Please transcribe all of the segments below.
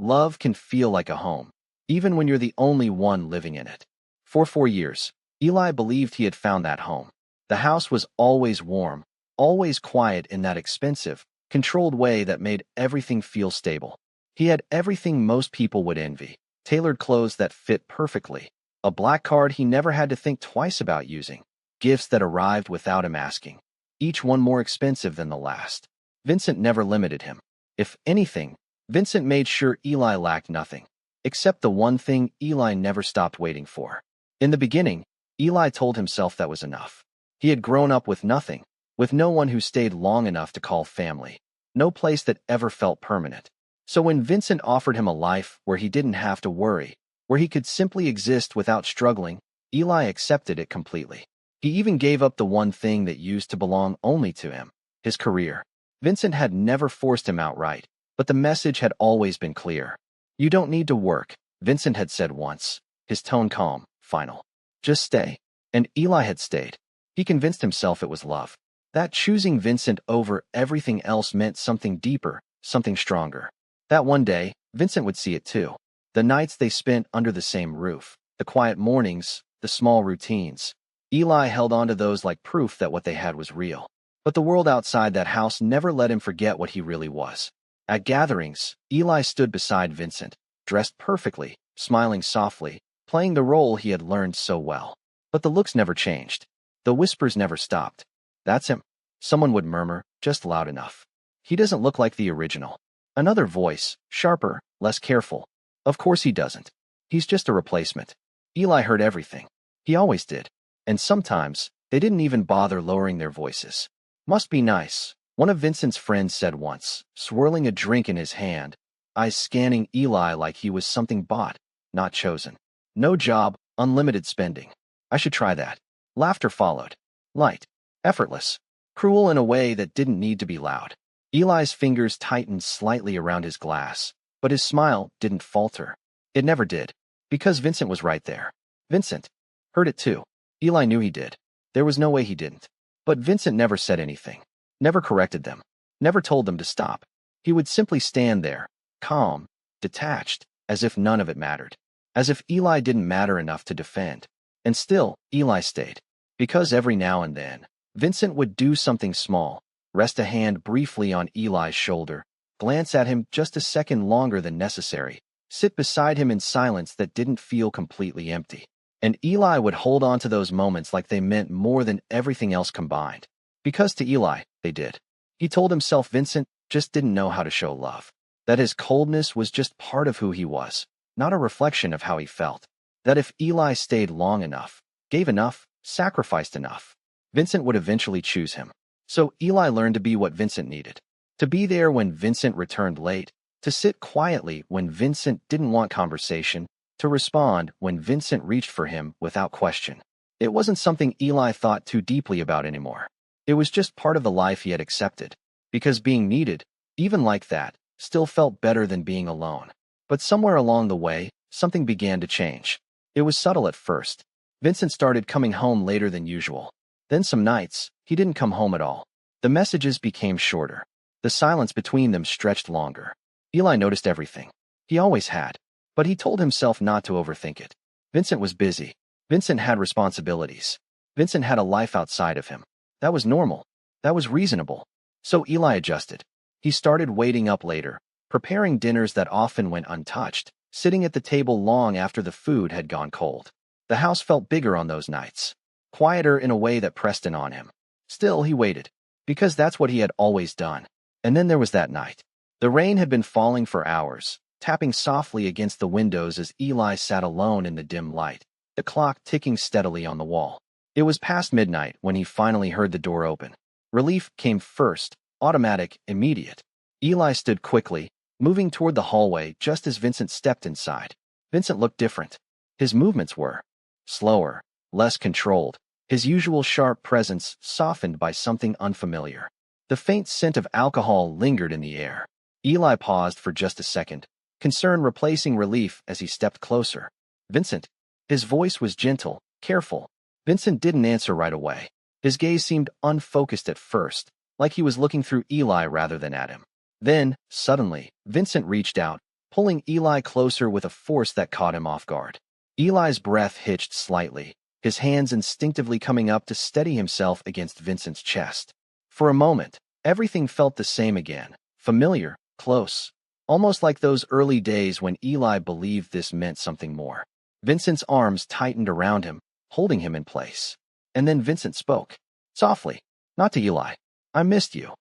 Love can feel like a home, even when you're the only one living in it. For 4 years, Eli believed he had found that home. The house was always warm, always quiet in that expensive, controlled way that made everything feel stable. He had everything most people would envy: tailored clothes that fit perfectly, a black card he never had to think twice about using, gifts that arrived without him asking, each one more expensive than the last. Vincent never limited him. If anything, Vincent made sure Eli lacked nothing, except the one thing Eli never stopped waiting for. In the beginning, Eli told himself that was enough. He had grown up with nothing, with no one who stayed long enough to call family, no place that ever felt permanent. So when Vincent offered him a life where he didn't have to worry, where he could simply exist without struggling, Eli accepted it completely. He even gave up the one thing that used to belong only to him: his career. Vincent had never forced him outright, but the message had always been clear. "You don't need to work," Vincent had said once, his tone calm, final. "Just stay." And Eli had stayed. He convinced himself it was love. That choosing Vincent over everything else meant something deeper, something stronger. That one day, Vincent would see it too. The nights they spent under the same roof, the quiet mornings, the small routines. Eli held on to those like proof that what they had was real. But the world outside that house never let him forget what he really was. At gatherings, Eli stood beside Vincent, dressed perfectly, smiling softly, playing the role he had learned so well. But the looks never changed. The whispers never stopped. "That's him," someone would murmur, just loud enough. "He doesn't look like the original." Another voice, sharper, less careful. "Of course he doesn't. He's just a replacement." Eli heard everything. He always did. And sometimes, they didn't even bother lowering their voices. "Must be nice," one of Vincent's friends said once, swirling a drink in his hand, eyes scanning Eli like he was something bought, not chosen. "No job, unlimited spending. I should try that." Laughter followed. Light, effortless, cruel in a way that didn't need to be loud. Eli's fingers tightened slightly around his glass, but his smile didn't falter. It never did, because Vincent was right there. Vincent heard it too. Eli knew he did. There was no way he didn't. But Vincent never said anything, never corrected them, never told them to stop. He would simply stand there, calm, detached, as if none of it mattered, as if Eli didn't matter enough to defend. And still, Eli stayed, because every now and then, Vincent would do something small, rest a hand briefly on Eli's shoulder, glance at him just a second longer than necessary, sit beside him in silence that didn't feel completely empty. And Eli would hold on to those moments like they meant more than everything else combined. Because to Eli, they did. He told himself Vincent just didn't know how to show love. That his coldness was just part of who he was, not a reflection of how he felt. That if Eli stayed long enough, gave enough, sacrificed enough, Vincent would eventually choose him. So Eli learned to be what Vincent needed. To be there when Vincent returned late, to sit quietly when Vincent didn't want conversation, to respond when Vincent reached for him without question. It wasn't something Eli thought too deeply about anymore. It was just part of the life he had accepted, because being needed, even like that, still felt better than being alone. But somewhere along the way, something began to change. It was subtle at first. Vincent started coming home later than usual. Then some nights, he didn't come home at all. The messages became shorter. The silence between them stretched longer. Eli noticed everything. He always had. But he told himself not to overthink it. Vincent was busy. Vincent had responsibilities. Vincent had a life outside of him. That was normal. That was reasonable. So Eli adjusted. He started waiting up later, preparing dinners that often went untouched, sitting at the table long after the food had gone cold. The house felt bigger on those nights, quieter in a way that pressed in on him. Still, he waited, because that's what he had always done. And then there was that night. The rain had been falling for hours, tapping softly against the windows as Eli sat alone in the dim light, the clock ticking steadily on the wall. It was past midnight when he finally heard the door open. Relief came first, automatic, immediate. Eli stood quickly, moving toward the hallway just as Vincent stepped inside. Vincent looked different. His movements were slower, less controlled, his usual sharp presence softened by something unfamiliar. The faint scent of alcohol lingered in the air. Eli paused for just a second, concern replacing relief as he stepped closer. "Vincent." His voice was gentle, careful. Vincent didn't answer right away. His gaze seemed unfocused at first, like he was looking through Eli rather than at him. Then, suddenly, Vincent reached out, pulling Eli closer with a force that caught him off guard. Eli's breath hitched slightly, his hands instinctively coming up to steady himself against Vincent's chest. For a moment, everything felt the same again, familiar, close, almost like those early days when Eli believed this meant something more. Vincent's arms tightened around him, holding him in place. And then Vincent spoke, softly, not to Eli. I missed you.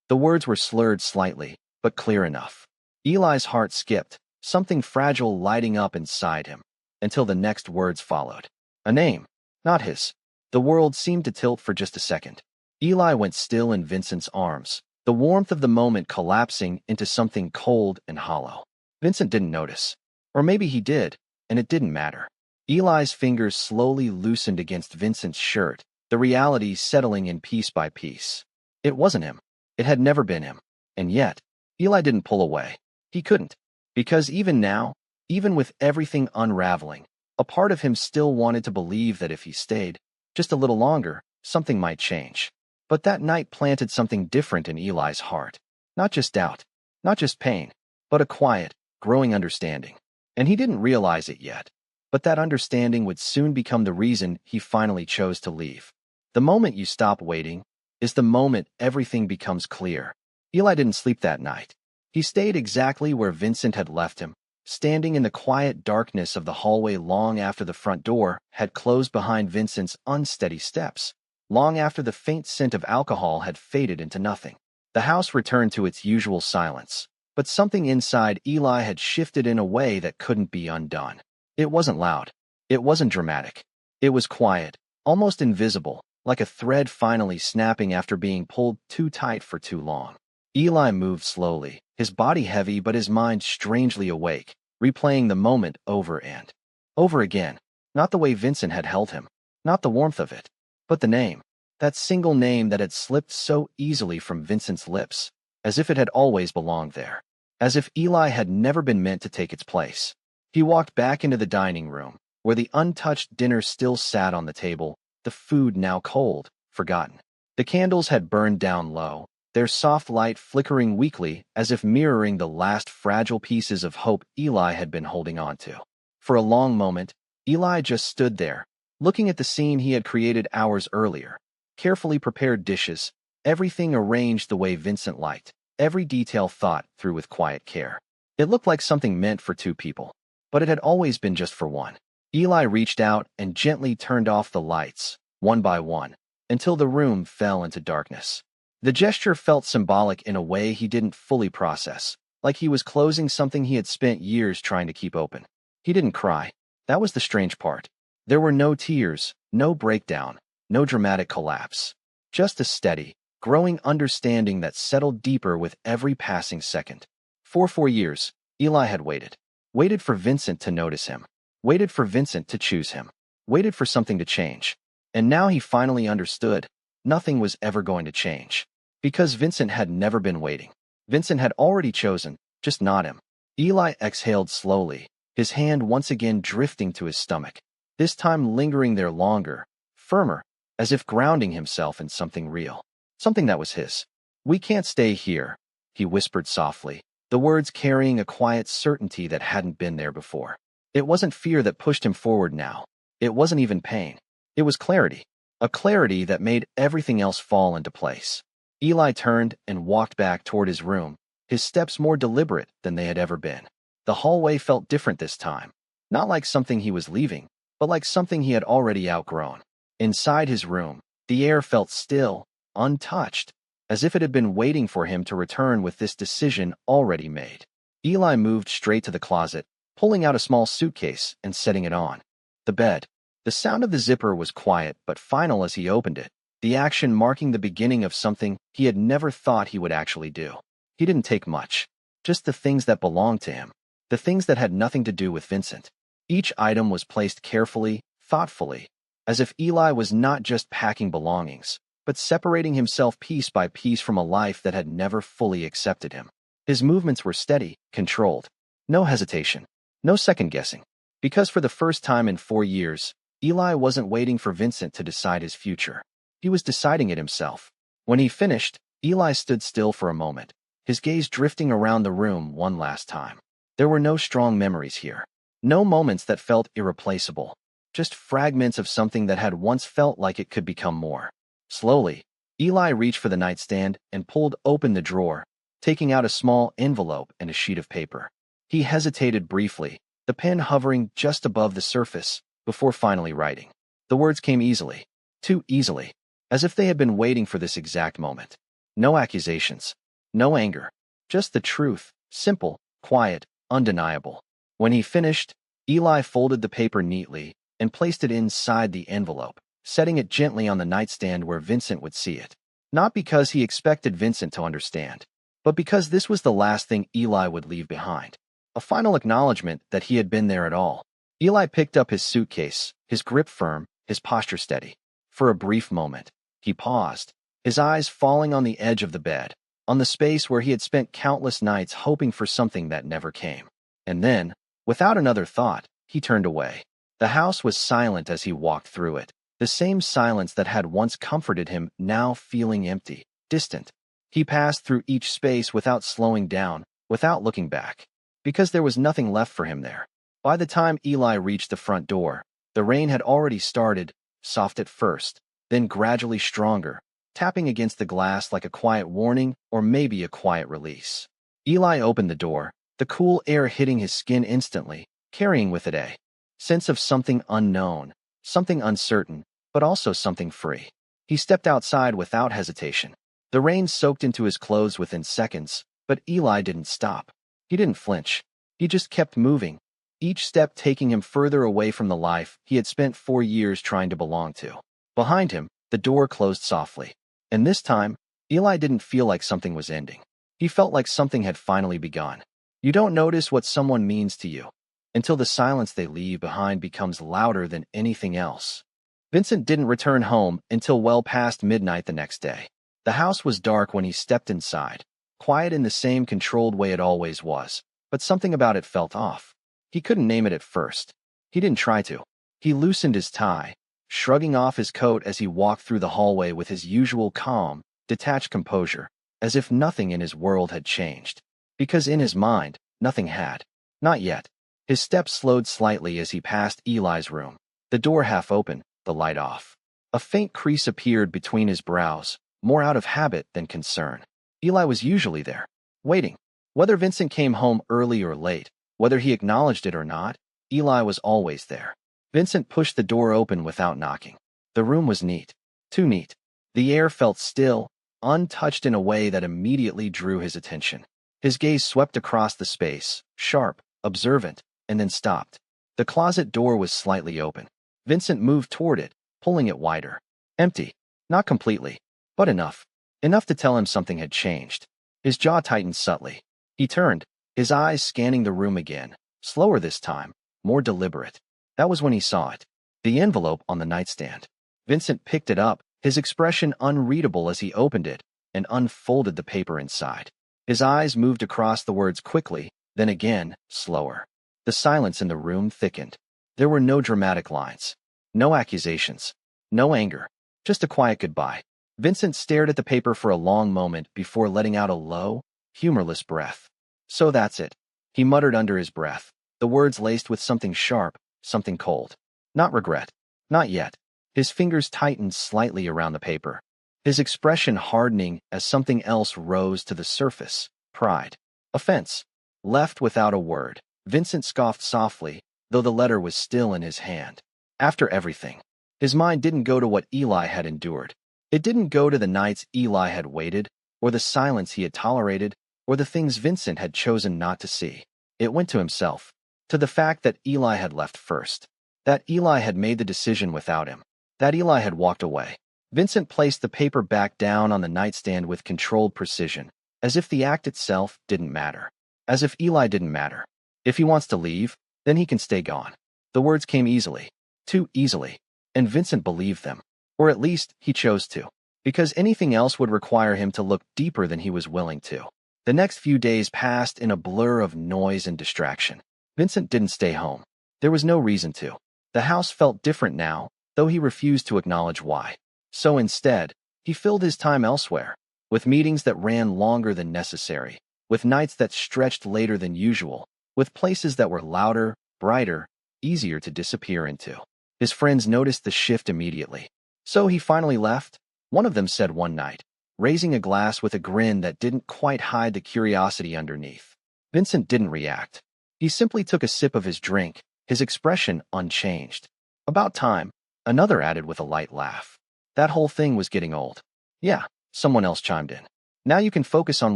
The words were slurred slightly, but clear enough. Eli's heart skipped, something fragile lighting up inside him, until the next words followed. A name, not his. The world seemed to tilt for just a second. Eli went still in Vincent's arms, the warmth of the moment collapsing into something cold and hollow. Vincent didn't notice. Or maybe he did, and it didn't matter. Eli's fingers slowly loosened against Vincent's shirt, the reality settling in piece by piece. It wasn't him. It had never been him. And yet, Eli didn't pull away. He couldn't. Because even now, even with everything unraveling, a part of him still wanted to believe that if he stayed just a little longer, something might change. But that night planted something different in Eli's heart. Not just doubt, not just pain, but a quiet, growing understanding. And he didn't realize it yet. But that understanding would soon become the reason he finally chose to leave. The moment you stop waiting is the moment everything becomes clear. Eli didn't sleep that night. He stayed exactly where Vincent had left him, standing in the quiet darkness of the hallway long after the front door had closed behind Vincent's unsteady steps, long after the faint scent of alcohol had faded into nothing. The house returned to its usual silence, but something inside Eli had shifted in a way that couldn't be undone. It wasn't loud. It wasn't dramatic. It was quiet, almost invisible, like a thread finally snapping after being pulled too tight for too long. Eli moved slowly, his body heavy but his mind strangely awake, replaying the moment over and over again. Not the way Vincent had held him, not the warmth of it, but the name. That single name that had slipped so easily from Vincent's lips, as if it had always belonged there, as if Eli had never been meant to take its place. He walked back into the dining room, where the untouched dinner still sat on the table, the food now cold, forgotten. The candles had burned down low, their soft light flickering weakly as if mirroring the last fragile pieces of hope Eli had been holding on to. For a long moment, Eli just stood there, looking at the scene he had created hours earlier. Carefully prepared dishes, everything arranged the way Vincent liked, every detail thought through with quiet care. It looked like something meant for two people, but it had always been just for one. Eli reached out and gently turned off the lights, one by one, until the room fell into darkness. The gesture felt symbolic in a way he didn't fully process, like he was closing something he had spent years trying to keep open. He didn't cry. That was the strange part. There were no tears, no breakdown, no dramatic collapse. Just a steady, growing understanding that settled deeper with every passing second. For 4 years, Eli had waited. Waited for Vincent to notice him. Waited for Vincent to choose him. Waited for something to change. And now he finally understood. Nothing was ever going to change. Because Vincent had never been waiting. Vincent had already chosen, just not him. Eli exhaled slowly, his hand once again drifting to his stomach, this time lingering there longer, firmer, as if grounding himself in something real. Something that was his. We can't stay here, he whispered softly, the words carrying a quiet certainty that hadn't been there before. It wasn't fear that pushed him forward now. It wasn't even pain. It was clarity. A clarity that made everything else fall into place. Eli turned and walked back toward his room, his steps more deliberate than they had ever been. The hallway felt different this time. Not like something he was leaving, but like something he had already outgrown. Inside his room, the air felt still, untouched, as if it had been waiting for him to return with this decision already made. Eli moved straight to the closet, pulling out a small suitcase and setting it on the bed. The sound of the zipper was quiet but final as he opened it, the action marking the beginning of something he had never thought he would actually do. He didn't take much, just the things that belonged to him, the things that had nothing to do with Vincent. Each item was placed carefully, thoughtfully, as if Eli was not just packing belongings, but separating himself piece by piece from a life that had never fully accepted him. His movements were steady, controlled. No hesitation, no second-guessing. Because for the first time in 4 years, Eli wasn't waiting for Vincent to decide his future. He was deciding it himself. When he finished, Eli stood still for a moment, his gaze drifting around the room one last time. There were no strong memories here. No moments that felt irreplaceable. Just fragments of something that had once felt like it could become more. Slowly, Eli reached for the nightstand and pulled open the drawer, taking out a small envelope and a sheet of paper. He hesitated briefly, the pen hovering just above the surface, before finally writing. The words came easily. Too easily. As if they had been waiting for this exact moment. No accusations. No anger. Just the truth. Simple, quiet, undeniable. When he finished, Eli folded the paper neatly and placed it inside the envelope, setting it gently on the nightstand where Vincent would see it. Not because he expected Vincent to understand, but because this was the last thing Eli would leave behind. A final acknowledgement that he had been there at all. Eli picked up his suitcase, his grip firm, his posture steady. For a brief moment, he paused, his eyes falling on the edge of the bed, on the space where he had spent countless nights hoping for something that never came. And then, without another thought, he turned away. The house was silent as he walked through it, the same silence that had once comforted him now feeling empty, distant. He passed through each space without slowing down, without looking back, because there was nothing left for him there. By the time Eli reached the front door, the rain had already started, soft at first, then gradually stronger, tapping against the glass like a quiet warning or maybe a quiet release. Eli opened the door, the cool air hitting his skin instantly, carrying with it a sense of something unknown, something uncertain, but also something free. He stepped outside without hesitation. The rain soaked into his clothes within seconds, but Eli didn't stop. He didn't flinch. He just kept moving, each step taking him further away from the life he had spent 4 years trying to belong to. Behind him, the door closed softly. And this time, Eli didn't feel like something was ending. He felt like something had finally begun. You don't notice what someone means to you until the silence they leave behind becomes louder than anything else. Vincent didn't return home until well past midnight the next day. The house was dark when he stepped inside, quiet in the same controlled way it always was, but something about it felt off. He couldn't name it at first. He didn't try to. He loosened his tie, shrugging off his coat as he walked through the hallway with his usual calm, detached composure, as if nothing in his world had changed. Because in his mind, nothing had. Not yet. His steps slowed slightly as he passed Eli's room, the door half open, the light off. A faint crease appeared between his brows, more out of habit than concern. Eli was usually there, waiting. Whether Vincent came home early or late, whether he acknowledged it or not, Eli was always there. Vincent pushed the door open without knocking. The room was neat. Too neat. The air felt still, untouched in a way that immediately drew his attention. His gaze swept across the space, sharp, observant, and then stopped. The closet door was slightly open. Vincent moved toward it, pulling it wider. Empty. Not completely, but enough. Enough to tell him something had changed. His jaw tightened subtly. He turned, his eyes scanning the room again, slower this time, more deliberate. That was when he saw it. The envelope on the nightstand. Vincent picked it up, his expression unreadable as he opened it, and unfolded the paper inside. His eyes moved across the words quickly, then again, slower. The silence in the room thickened. There were no dramatic lines. No accusations. No anger. Just a quiet goodbye. Vincent stared at the paper for a long moment before letting out a low, humorless breath. So that's it. He muttered under his breath, the words laced with something sharp, something cold. Not regret. Not yet. His fingers tightened slightly around the paper, his expression hardening as something else rose to the surface. Pride. Offense. Left without a word, Vincent scoffed softly, though the letter was still in his hand. After everything, his mind didn't go to what Eli had endured. It didn't go to the nights Eli had waited, or the silence he had tolerated, or the things Vincent had chosen not to see. It went to himself, to the fact that Eli had left first, that Eli had made the decision without him, that Eli had walked away. Vincent placed the paper back down on the nightstand with controlled precision, as if the act itself didn't matter, as if Eli didn't matter. If he wants to leave, then he can stay gone. The words came easily, too easily, and Vincent believed them, or at least he chose to, because anything else would require him to look deeper than he was willing to. The next few days passed in a blur of noise and distraction. Vincent didn't stay home. There was no reason to. The house felt different now, though he refused to acknowledge why. So instead, he filled his time elsewhere, with meetings that ran longer than necessary, with nights that stretched later than usual, with places that were louder, brighter, easier to disappear into. His friends noticed the shift immediately. So he finally left, one of them said one night, raising a glass with a grin that didn't quite hide the curiosity underneath. Vincent didn't react. He simply took a sip of his drink, his expression unchanged. About time, another added with a light laugh. That whole thing was getting old. Yeah, someone else chimed in. Now you can focus on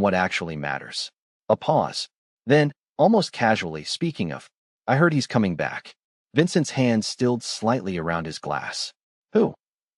what actually matters. A pause. Then, almost casually, speaking of, I heard he's coming back. Vincent's hand stilled slightly around his glass. Who?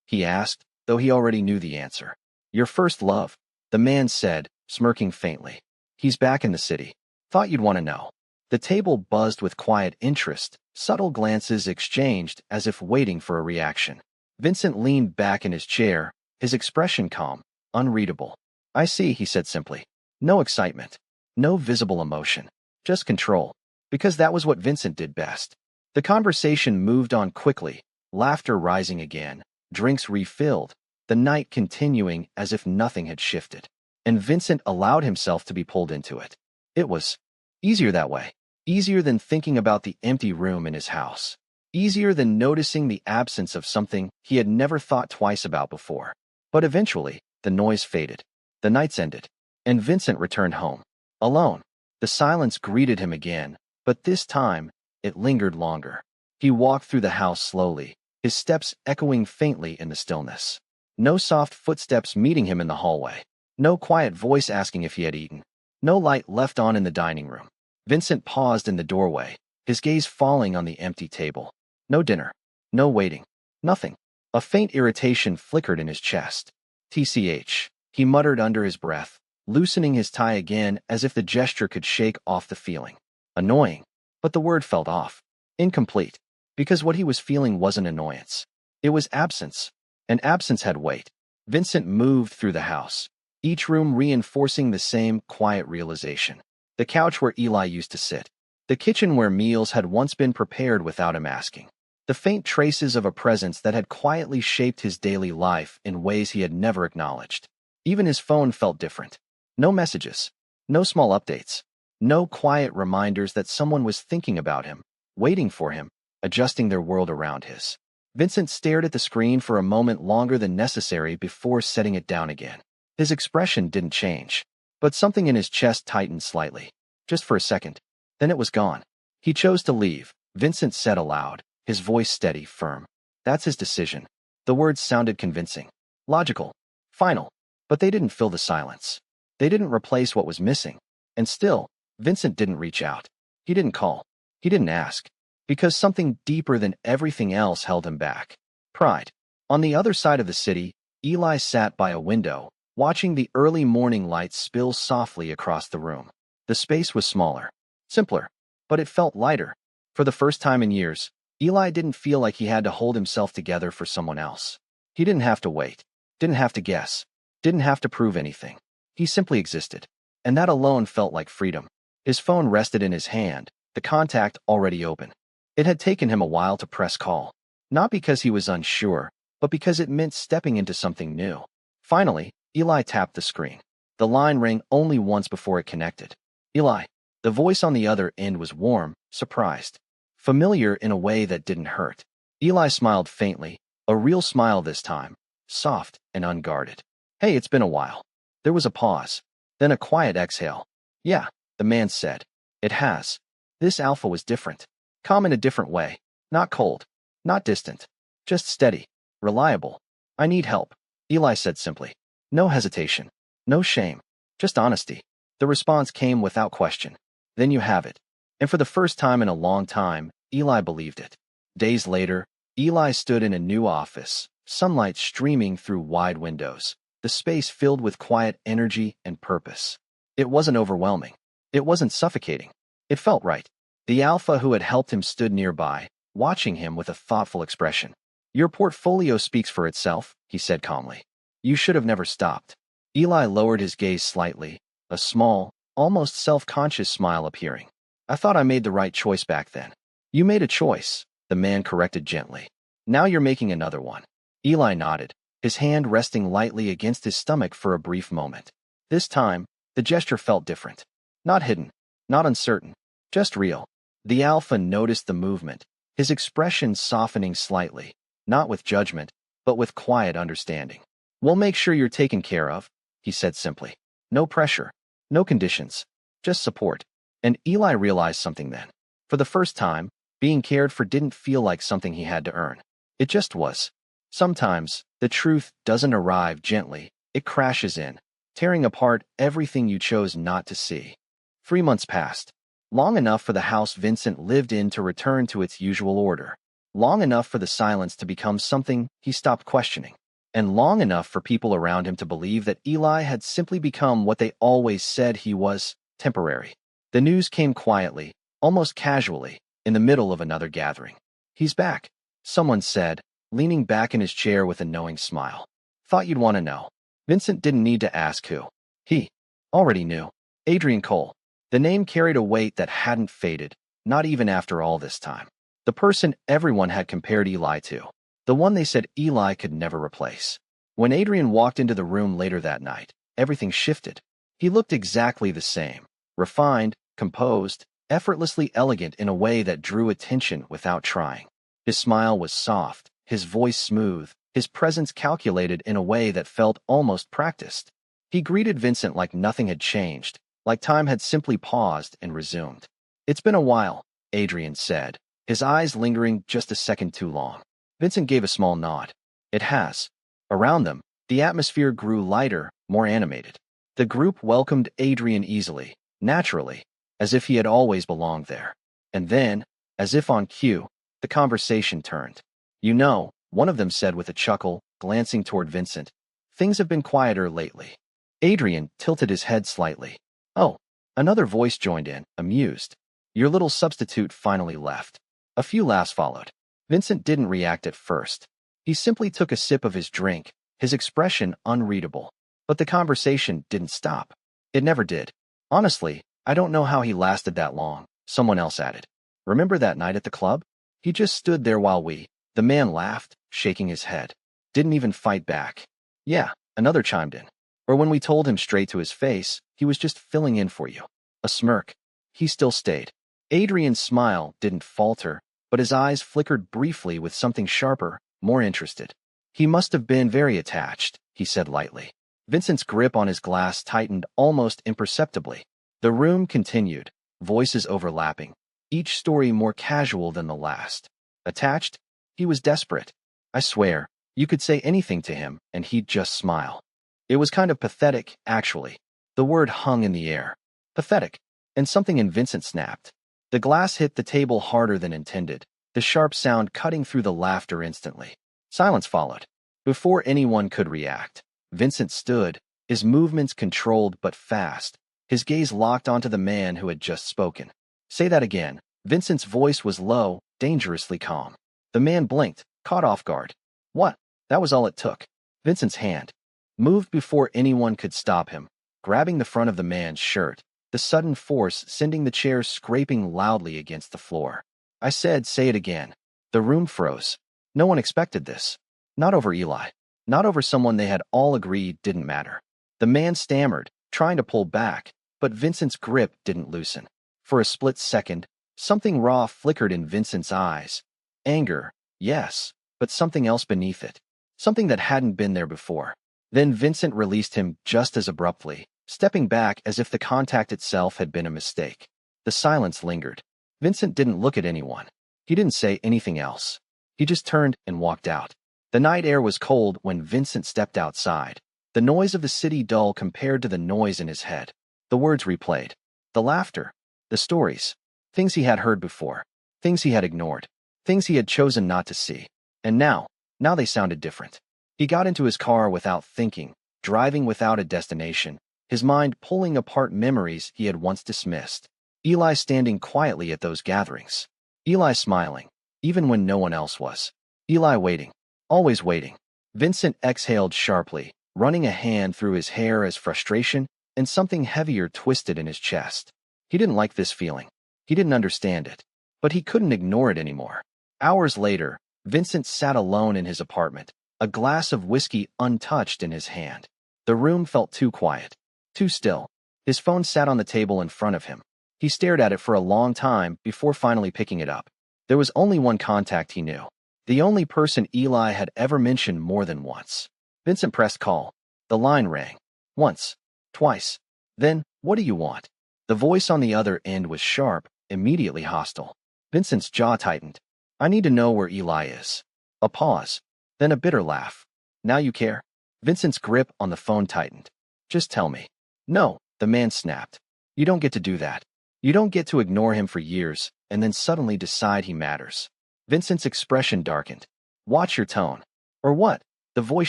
He asked, though he already knew the answer. Your first love, the man said, smirking faintly. He's back in the city. Thought you'd want to know. The table buzzed with quiet interest, subtle glances exchanged as if waiting for a reaction. Vincent leaned back in his chair, his expression calm, unreadable. I see, he said simply. No excitement. No visible emotion. Just control. Because that was what Vincent did best. The conversation moved on quickly, laughter rising again, drinks refilled, the night continuing as if nothing had shifted. And Vincent allowed himself to be pulled into it. It was easier that way. Easier than thinking about the empty room in his house. Easier than noticing the absence of something he had never thought twice about before. But eventually, the noise faded. The nights ended. And Vincent returned home. Alone. The silence greeted him again, but this time, it lingered longer. He walked through the house slowly, his steps echoing faintly in the stillness. No soft footsteps meeting him in the hallway. No quiet voice asking if he had eaten. No light left on in the dining room. Vincent paused in the doorway, his gaze falling on the empty table. No dinner. No waiting. Nothing. A faint irritation flickered in his chest. TCH, he muttered under his breath, loosening his tie again as if the gesture could shake off the feeling. Annoying. But the word felt off. Incomplete. Because what he was feeling wasn't annoyance. It was absence. And absence had weight. Vincent moved through the house, each room reinforcing the same quiet realization. The couch where Eli used to sit. The kitchen where meals had once been prepared without him asking. The faint traces of a presence that had quietly shaped his daily life in ways he had never acknowledged. Even his phone felt different. No messages. No small updates. No quiet reminders that someone was thinking about him, waiting for him, adjusting their world around his. Vincent stared at the screen for a moment longer than necessary before setting it down again. His expression didn't change, but something in his chest tightened slightly. Just for a second. Then it was gone. He chose to leave, Vincent said aloud, his voice steady, firm. That's his decision. The words sounded convincing. Logical. Final. But they didn't fill the silence. They didn't replace what was missing. And still, Vincent didn't reach out. He didn't call. He didn't ask. Because something deeper than everything else held him back. Pride. On the other side of the city, Eli sat by a window, watching the early morning light spill softly across the room. The space was smaller. Simpler. But it felt lighter. For the first time in years, Eli didn't feel like he had to hold himself together for someone else. He didn't have to wait. Didn't have to guess. Didn't have to prove anything. He simply existed. And that alone felt like freedom. His phone rested in his hand, the contact already open. It had taken him a while to press call. Not because he was unsure, but because it meant stepping into something new. Finally, Eli tapped the screen. The line rang only once before it connected. Eli. The voice on the other end was warm, surprised. Familiar in a way that didn't hurt. Eli smiled faintly, a real smile this time, soft and unguarded. Hey, it's been a while. There was a pause, then a quiet exhale. Yeah, the man said. It has. This Alpha was different. Calm in a different way. Not cold. Not distant. Just steady. Reliable. I need help. Eli said simply. No hesitation. No shame. Just honesty. The response came without question. Then you have it. And for the first time in a long time, Eli believed it. Days later, Eli stood in a new office, sunlight streaming through wide windows, the space filled with quiet energy and purpose. It wasn't overwhelming. It wasn't suffocating. It felt right. The Alpha who had helped him stood nearby, watching him with a thoughtful expression. Your portfolio speaks for itself, he said calmly. You should have never stopped. Eli lowered his gaze slightly, a small, almost self-conscious smile appearing. I thought I made the right choice back then. You made a choice, the man corrected gently. Now you're making another one. Eli nodded, his hand resting lightly against his stomach for a brief moment. This time, the gesture felt different. Not hidden, not uncertain, Just real. The alpha noticed the movement, his expression softening slightly, not with judgment, but with quiet understanding. We'll make sure you're taken care of, he said simply. No pressure, no conditions, just support. And Eli realized something then. For the first time, being cared for didn't feel like something he had to earn. It just was. Sometimes, the truth doesn't arrive gently, it crashes in, tearing apart everything you chose not to see. 3 months passed. Long enough for the house Vincent lived in to return to its usual order. Long enough for the silence to become something he stopped questioning. And long enough for people around him to believe that Eli had simply become what they always said he was, temporary. The news came quietly, almost casually, in the middle of another gathering. He's back, someone said, leaning back in his chair with a knowing smile. Thought you'd want to know. Vincent didn't need to ask who. He already knew. Adrian Cole. The name carried a weight that hadn't faded, not even after all this time. The person everyone had compared Eli to. The one they said Eli could never replace. When Adrian walked into the room later that night, everything shifted. He looked exactly the same. Refined, composed, effortlessly elegant in a way that drew attention without trying. His smile was soft, his voice smooth, his presence calculated in a way that felt almost practiced. He greeted Vincent like nothing had changed, like time had simply paused and resumed. It's been a while, Adrian said, his eyes lingering just a second too long. Vincent gave a small nod. It has. Around them, the atmosphere grew lighter, more animated. The group welcomed Adrian easily, naturally, as if he had always belonged there. And then, as if on cue, the conversation turned. You know, one of them said with a chuckle, glancing toward Vincent, things have been quieter lately. Adrian tilted his head slightly. Oh, another voice joined in, amused. Your little substitute finally left. A few laughs followed. Vincent didn't react at first. He simply took a sip of his drink, his expression unreadable. But the conversation didn't stop. It never did. Honestly, I don't know how he lasted that long, someone else added. Remember that night at the club? He just stood there while the man laughed, shaking his head. Didn't even fight back. Yeah, another chimed in. Or when we told him straight to his face, he was just filling in for you. A smirk. He still stayed. Adrian's smile didn't falter, but his eyes flickered briefly with something sharper, more interested. He must have been very attached, he said lightly. Vincent's grip on his glass tightened almost imperceptibly. The room continued, voices overlapping, each story more casual than the last. Attached? He was desperate. I swear, you could say anything to him, and he'd just smile. It was kind of pathetic, actually. The word hung in the air. Pathetic. And something in Vincent snapped. The glass hit the table harder than intended, the sharp sound cutting through the laughter instantly. Silence followed. Before anyone could react, Vincent stood, his movements controlled but fast, his gaze locked onto the man who had just spoken. Say that again. Vincent's voice was low, dangerously calm. The man blinked, caught off guard. What? That was all it took. Vincent's hand moved before anyone could stop him, grabbing the front of the man's shirt, the sudden force sending the chair scraping loudly against the floor. I said, say it again. The room froze. No one expected this. Not over Eli. Not over someone they had all agreed didn't matter. The man stammered, trying to pull back, but Vincent's grip didn't loosen. For a split second, something raw flickered in Vincent's eyes. Anger, yes, but something else beneath it. Something that hadn't been there before. Then Vincent released him just as abruptly, stepping back as if the contact itself had been a mistake. The silence lingered. Vincent didn't look at anyone. He didn't say anything else. He just turned and walked out. The night air was cold when Vincent stepped outside. The noise of the city dull compared to the noise in his head. The words replayed. The laughter. The stories. Things he had heard before. Things he had ignored. Things he had chosen not to see. And now they sounded different. He got into his car without thinking, driving without a destination, his mind pulling apart memories he had once dismissed. Eli standing quietly at those gatherings. Eli smiling, even when no one else was. Eli waiting, always waiting. Vincent exhaled sharply, running a hand through his hair as frustration and something heavier twisted in his chest. He didn't like this feeling. He didn't understand it, but he couldn't ignore it anymore. Hours later, Vincent sat alone in his apartment, a glass of whiskey untouched in his hand. The room felt too quiet, too still. His phone sat on the table in front of him. He stared at it for a long time before finally picking it up. There was only one contact he knew. The only person Eli had ever mentioned more than once. Vincent pressed call. The line rang. Once. Twice. Then, what do you want? The voice on the other end was sharp, immediately hostile. Vincent's jaw tightened. I need to know where Eli is. A pause. Then a bitter laugh. Now you care? Vincent's grip on the phone tightened. Just tell me. No, the man snapped. You don't get to do that. You don't get to ignore him for years and then suddenly decide he matters. Vincent's expression darkened. Watch your tone. Or what? The voice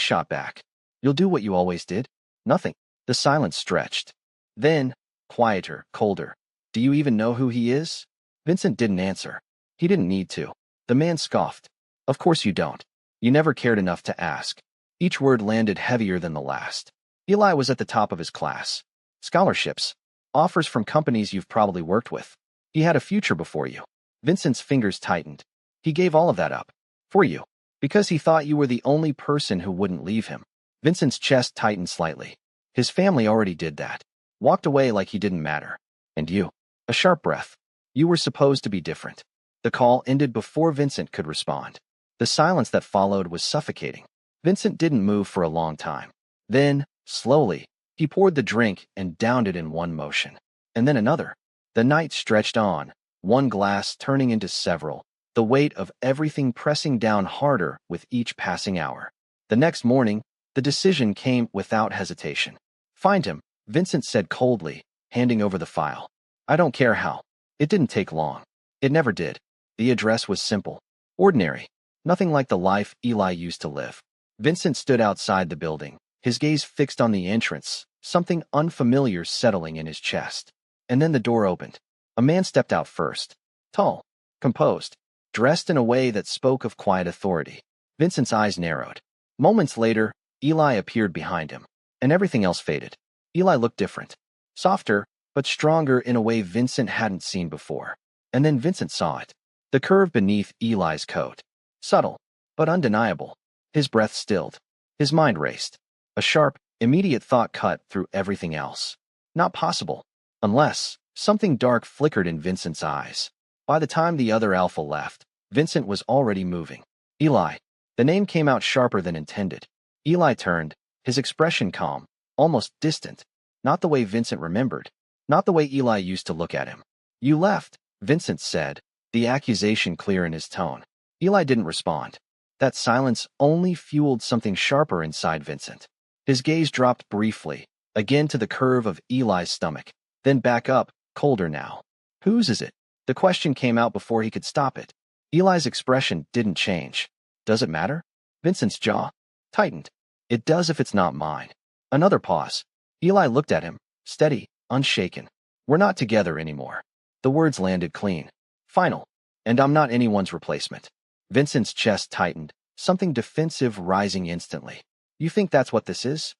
shot back. You'll do what you always did? Nothing. The silence stretched. Then, quieter, colder. Do you even know who he is? Vincent didn't answer. He didn't need to. The man scoffed. Of course you don't. You never cared enough to ask. Each word landed heavier than the last. Eli was at the top of his class. Scholarships. Offers from companies you've probably worked with. He had a future before you. Vincent's fingers tightened. He gave all of that up. For you. Because he thought you were the only person who wouldn't leave him. Vincent's chest tightened slightly. His family already did that. Walked away like he didn't matter. And you. A sharp breath. You were supposed to be different. The call ended before Vincent could respond. The silence that followed was suffocating. Vincent didn't move for a long time. Then, slowly, he poured the drink and downed it in one motion. And then another. The night stretched on, one glass turning into several, the weight of everything pressing down harder with each passing hour. The next morning, the decision came without hesitation. Find him, Vincent said coldly, handing over the file. I don't care how. It didn't take long. It never did. The address was simple. Ordinary. Nothing like the life Eli used to live. Vincent stood outside the building, his gaze fixed on the entrance, something unfamiliar settling in his chest. And then the door opened. A man stepped out first. Tall, composed, dressed in a way that spoke of quiet authority. Vincent's eyes narrowed. Moments later, Eli appeared behind him, and everything else faded. Eli looked different. Softer, but stronger in a way Vincent hadn't seen before. And then Vincent saw it. The curve beneath Eli's coat. Subtle, but undeniable. His breath stilled. His mind raced. A sharp, immediate thought cut through everything else. Not possible. Unless, something dark flickered in Vincent's eyes. By the time the other alpha left, Vincent was already moving. Eli. The name came out sharper than intended. Eli turned, his expression calm, almost distant. Not the way Vincent remembered. Not the way Eli used to look at him. You left, Vincent said, the accusation clear in his tone. Eli didn't respond. That silence only fueled something sharper inside Vincent. His gaze dropped briefly, again to the curve of Eli's stomach, then back up, colder now. Whose is it? The question came out before he could stop it. Eli's expression didn't change. Does it matter? Vincent's jaw tightened. It does if it's not mine. Another pause. Eli looked at him, steady, unshaken. We're not together anymore. The words landed clean. Final. And I'm not anyone's replacement. Vincent's chest tightened, something defensive rising instantly. You think that's what this is?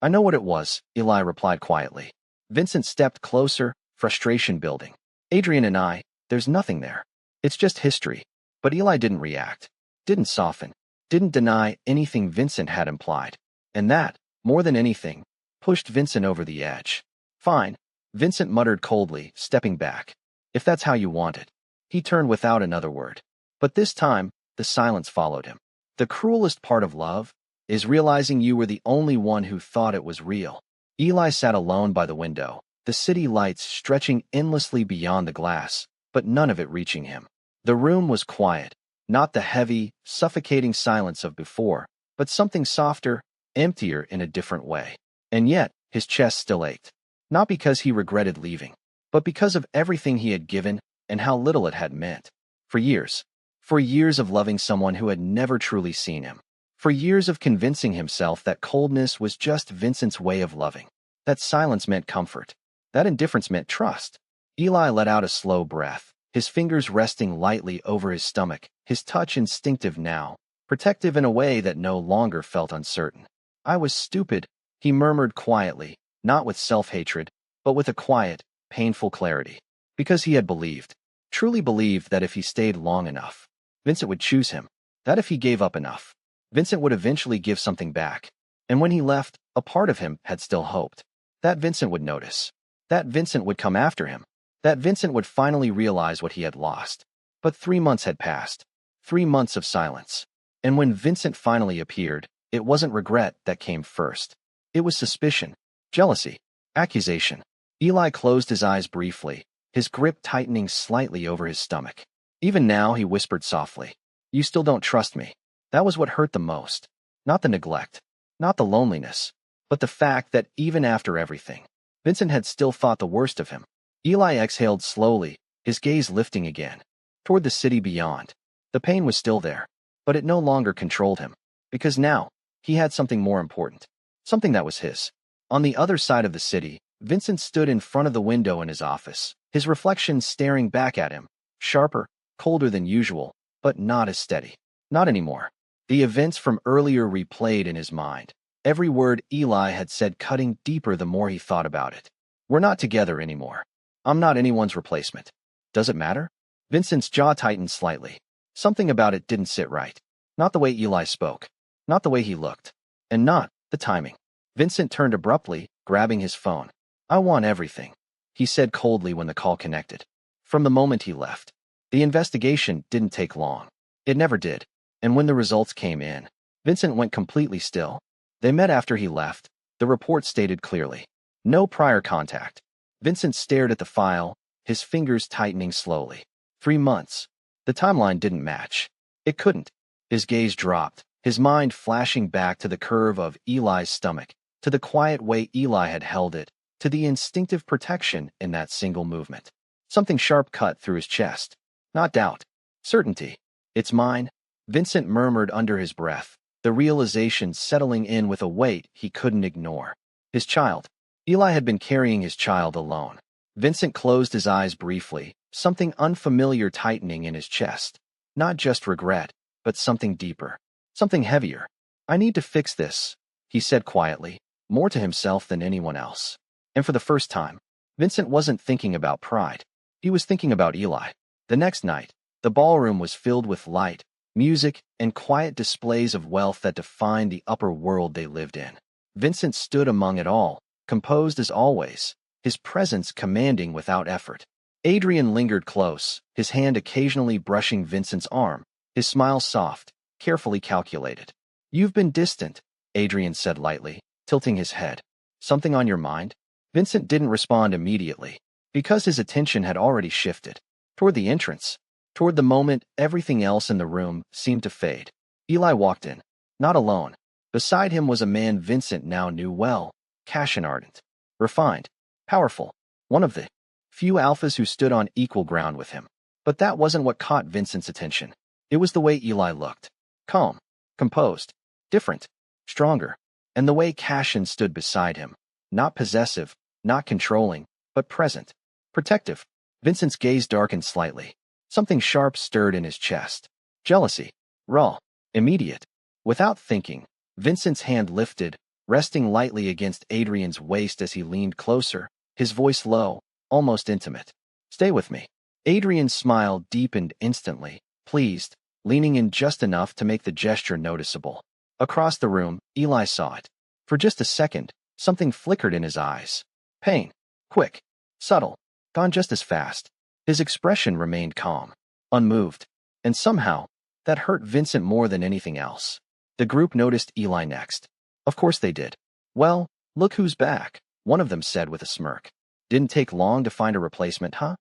I know what it was, Eli replied quietly. Vincent stepped closer, frustration building. Adrian and I, there's nothing there. It's just history. But Eli didn't react, didn't soften, didn't deny anything Vincent had implied. And that, more than anything, pushed Vincent over the edge. Fine, Vincent muttered coldly, stepping back. If that's how you want it. He turned without another word. But this time, the silence followed him. The cruelest part of love is realizing you were the only one who thought it was real. Eli sat alone by the window, the city lights stretching endlessly beyond the glass, but none of it reaching him. The room was quiet, not the heavy, suffocating silence of before, but something softer, emptier in a different way. And yet, his chest still ached. Not because he regretted leaving, but because of everything he had given and how little it had meant. For years. For years of loving someone who had never truly seen him. For years of convincing himself that coldness was just Vincent's way of loving. That silence meant comfort. That indifference meant trust. Eli let out a slow breath, his fingers resting lightly over his stomach, his touch instinctive now, protective in a way that no longer felt uncertain. I was stupid, he murmured quietly, not with self-hatred, but with a quiet, painful clarity. Because he had believed, truly believed that if he stayed long enough, Vincent would choose him. That if he gave up enough, Vincent would eventually give something back. And when he left, a part of him had still hoped. That Vincent would notice. That Vincent would come after him. that Vincent would finally realize what he had lost. But 3 months had passed. 3 months of silence. And when Vincent finally appeared, it wasn't regret that came first. It was suspicion, jealousy, accusation. Eli closed his eyes briefly, his grip tightening slightly over his stomach. Even now, he whispered softly, "You still don't trust me." That was what hurt the most. Not the neglect, not the loneliness, but the fact that even after everything, Vincent had still thought the worst of him. Eli exhaled slowly, his gaze lifting again, toward the city beyond. The pain was still there, but it no longer controlled him, because now, he had something more important, something that was his. On the other side of the city, Vincent stood in front of the window in his office, his reflection staring back at him, sharper, colder than usual, but not as steady. Not anymore. The events from earlier replayed in his mind, every word Eli had said cutting deeper the more he thought about it. "We're not together anymore. I'm not anyone's replacement. Does it matter?" Vincent's jaw tightened slightly. Something about it didn't sit right. Not the way Eli spoke, not the way he looked, and not the timing. Vincent turned abruptly, grabbing his phone. "I want everything," he said coldly when the call connected. From the moment he left, the investigation didn't take long. It never did. And when the results came in, Vincent went completely still. They met after he left. The report stated clearly, no prior contact. Vincent stared at the file, his fingers tightening slowly. 3 months. The timeline didn't match. It couldn't. His gaze dropped, his mind flashing back to the curve of Eli's stomach, to the quiet way Eli had held it, to the instinctive protection in that single movement. Something sharp cut through his chest. Not doubt. Certainty. "It's mine," Vincent murmured under his breath, the realization settling in with a weight he couldn't ignore. His child. Eli had been carrying his child alone. Vincent closed his eyes briefly, something unfamiliar tightening in his chest. Not just regret, but something deeper. Something heavier. "I need to fix this," he said quietly, more to himself than anyone else. And for the first time, Vincent wasn't thinking about pride. He was thinking about Eli. The next night, the ballroom was filled with light, music, and quiet displays of wealth that defined the upper world they lived in. Vincent stood among it all, composed as always, his presence commanding without effort. Adrian lingered close, his hand occasionally brushing Vincent's arm, his smile soft, carefully calculated. "You've been distant," Adrian said lightly, tilting his head. "Something on your mind?" Vincent didn't respond immediately, because his attention had already shifted, toward the entrance, toward the moment everything else in the room seemed to fade. Eli walked in, not alone. Beside him was a man Vincent now knew well, cash and ardent, refined, powerful, one of the few alphas who stood on equal ground with him. But that wasn't what caught Vincent's attention. It was the way Eli looked. Calm, composed, different, stronger. And the way Cashin stood beside him. Not possessive, not controlling, but present, protective. Vincent's gaze darkened slightly. Something sharp stirred in his chest. Jealousy. Raw. Immediate. Without thinking, Vincent's hand lifted, resting lightly against Adrian's waist as he leaned closer, his voice low, almost intimate. "Stay with me." Adrian's smile deepened instantly, pleased, leaning in just enough to make the gesture noticeable. Across the room, Eli saw it. For just a second, something flickered in his eyes. Pain. Quick. Subtle. Gone just as fast. His expression remained calm, unmoved. And somehow, that hurt Vincent more than anything else. The group noticed Eli next. Of course they did. "Well, look who's back," one of them said with a smirk. "Didn't take long to find a replacement, huh?"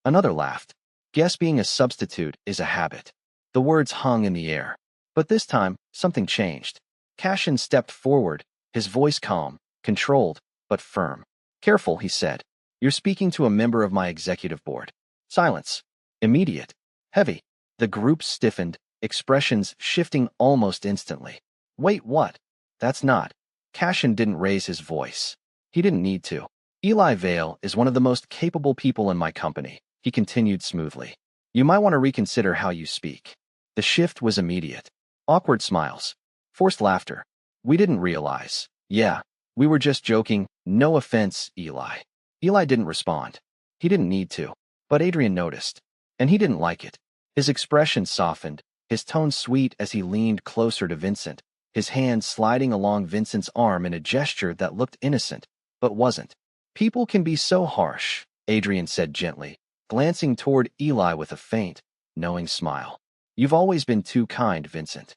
Another laughed. "Guess being a substitute is a habit." The words hung in the air. But this time, something changed. Cashin stepped forward, his voice calm, controlled, but firm. "Careful," he said. "You're speaking to a member of my executive board." Silence. Immediate. Heavy. The group stiffened, expressions shifting almost instantly. "Wait, what?" "That's not." Cashin didn't raise his voice. He didn't need to. "Eli Vale is one of the most capable people in my company," he continued smoothly. "You might want to reconsider how you speak." The shift was immediate. Awkward smiles. Forced laughter. "We didn't realize." "Yeah, we were just joking. No offense, Eli." Eli didn't respond. He didn't need to. But Adrian noticed. And he didn't like it. His expression softened, his tone sweet as he leaned closer to Vincent, his hand sliding along Vincent's arm in a gesture that looked innocent, but wasn't. "People can be so harsh," Adrian said gently, glancing toward Eli with a faint, knowing smile. You've always been too kind, Vincent.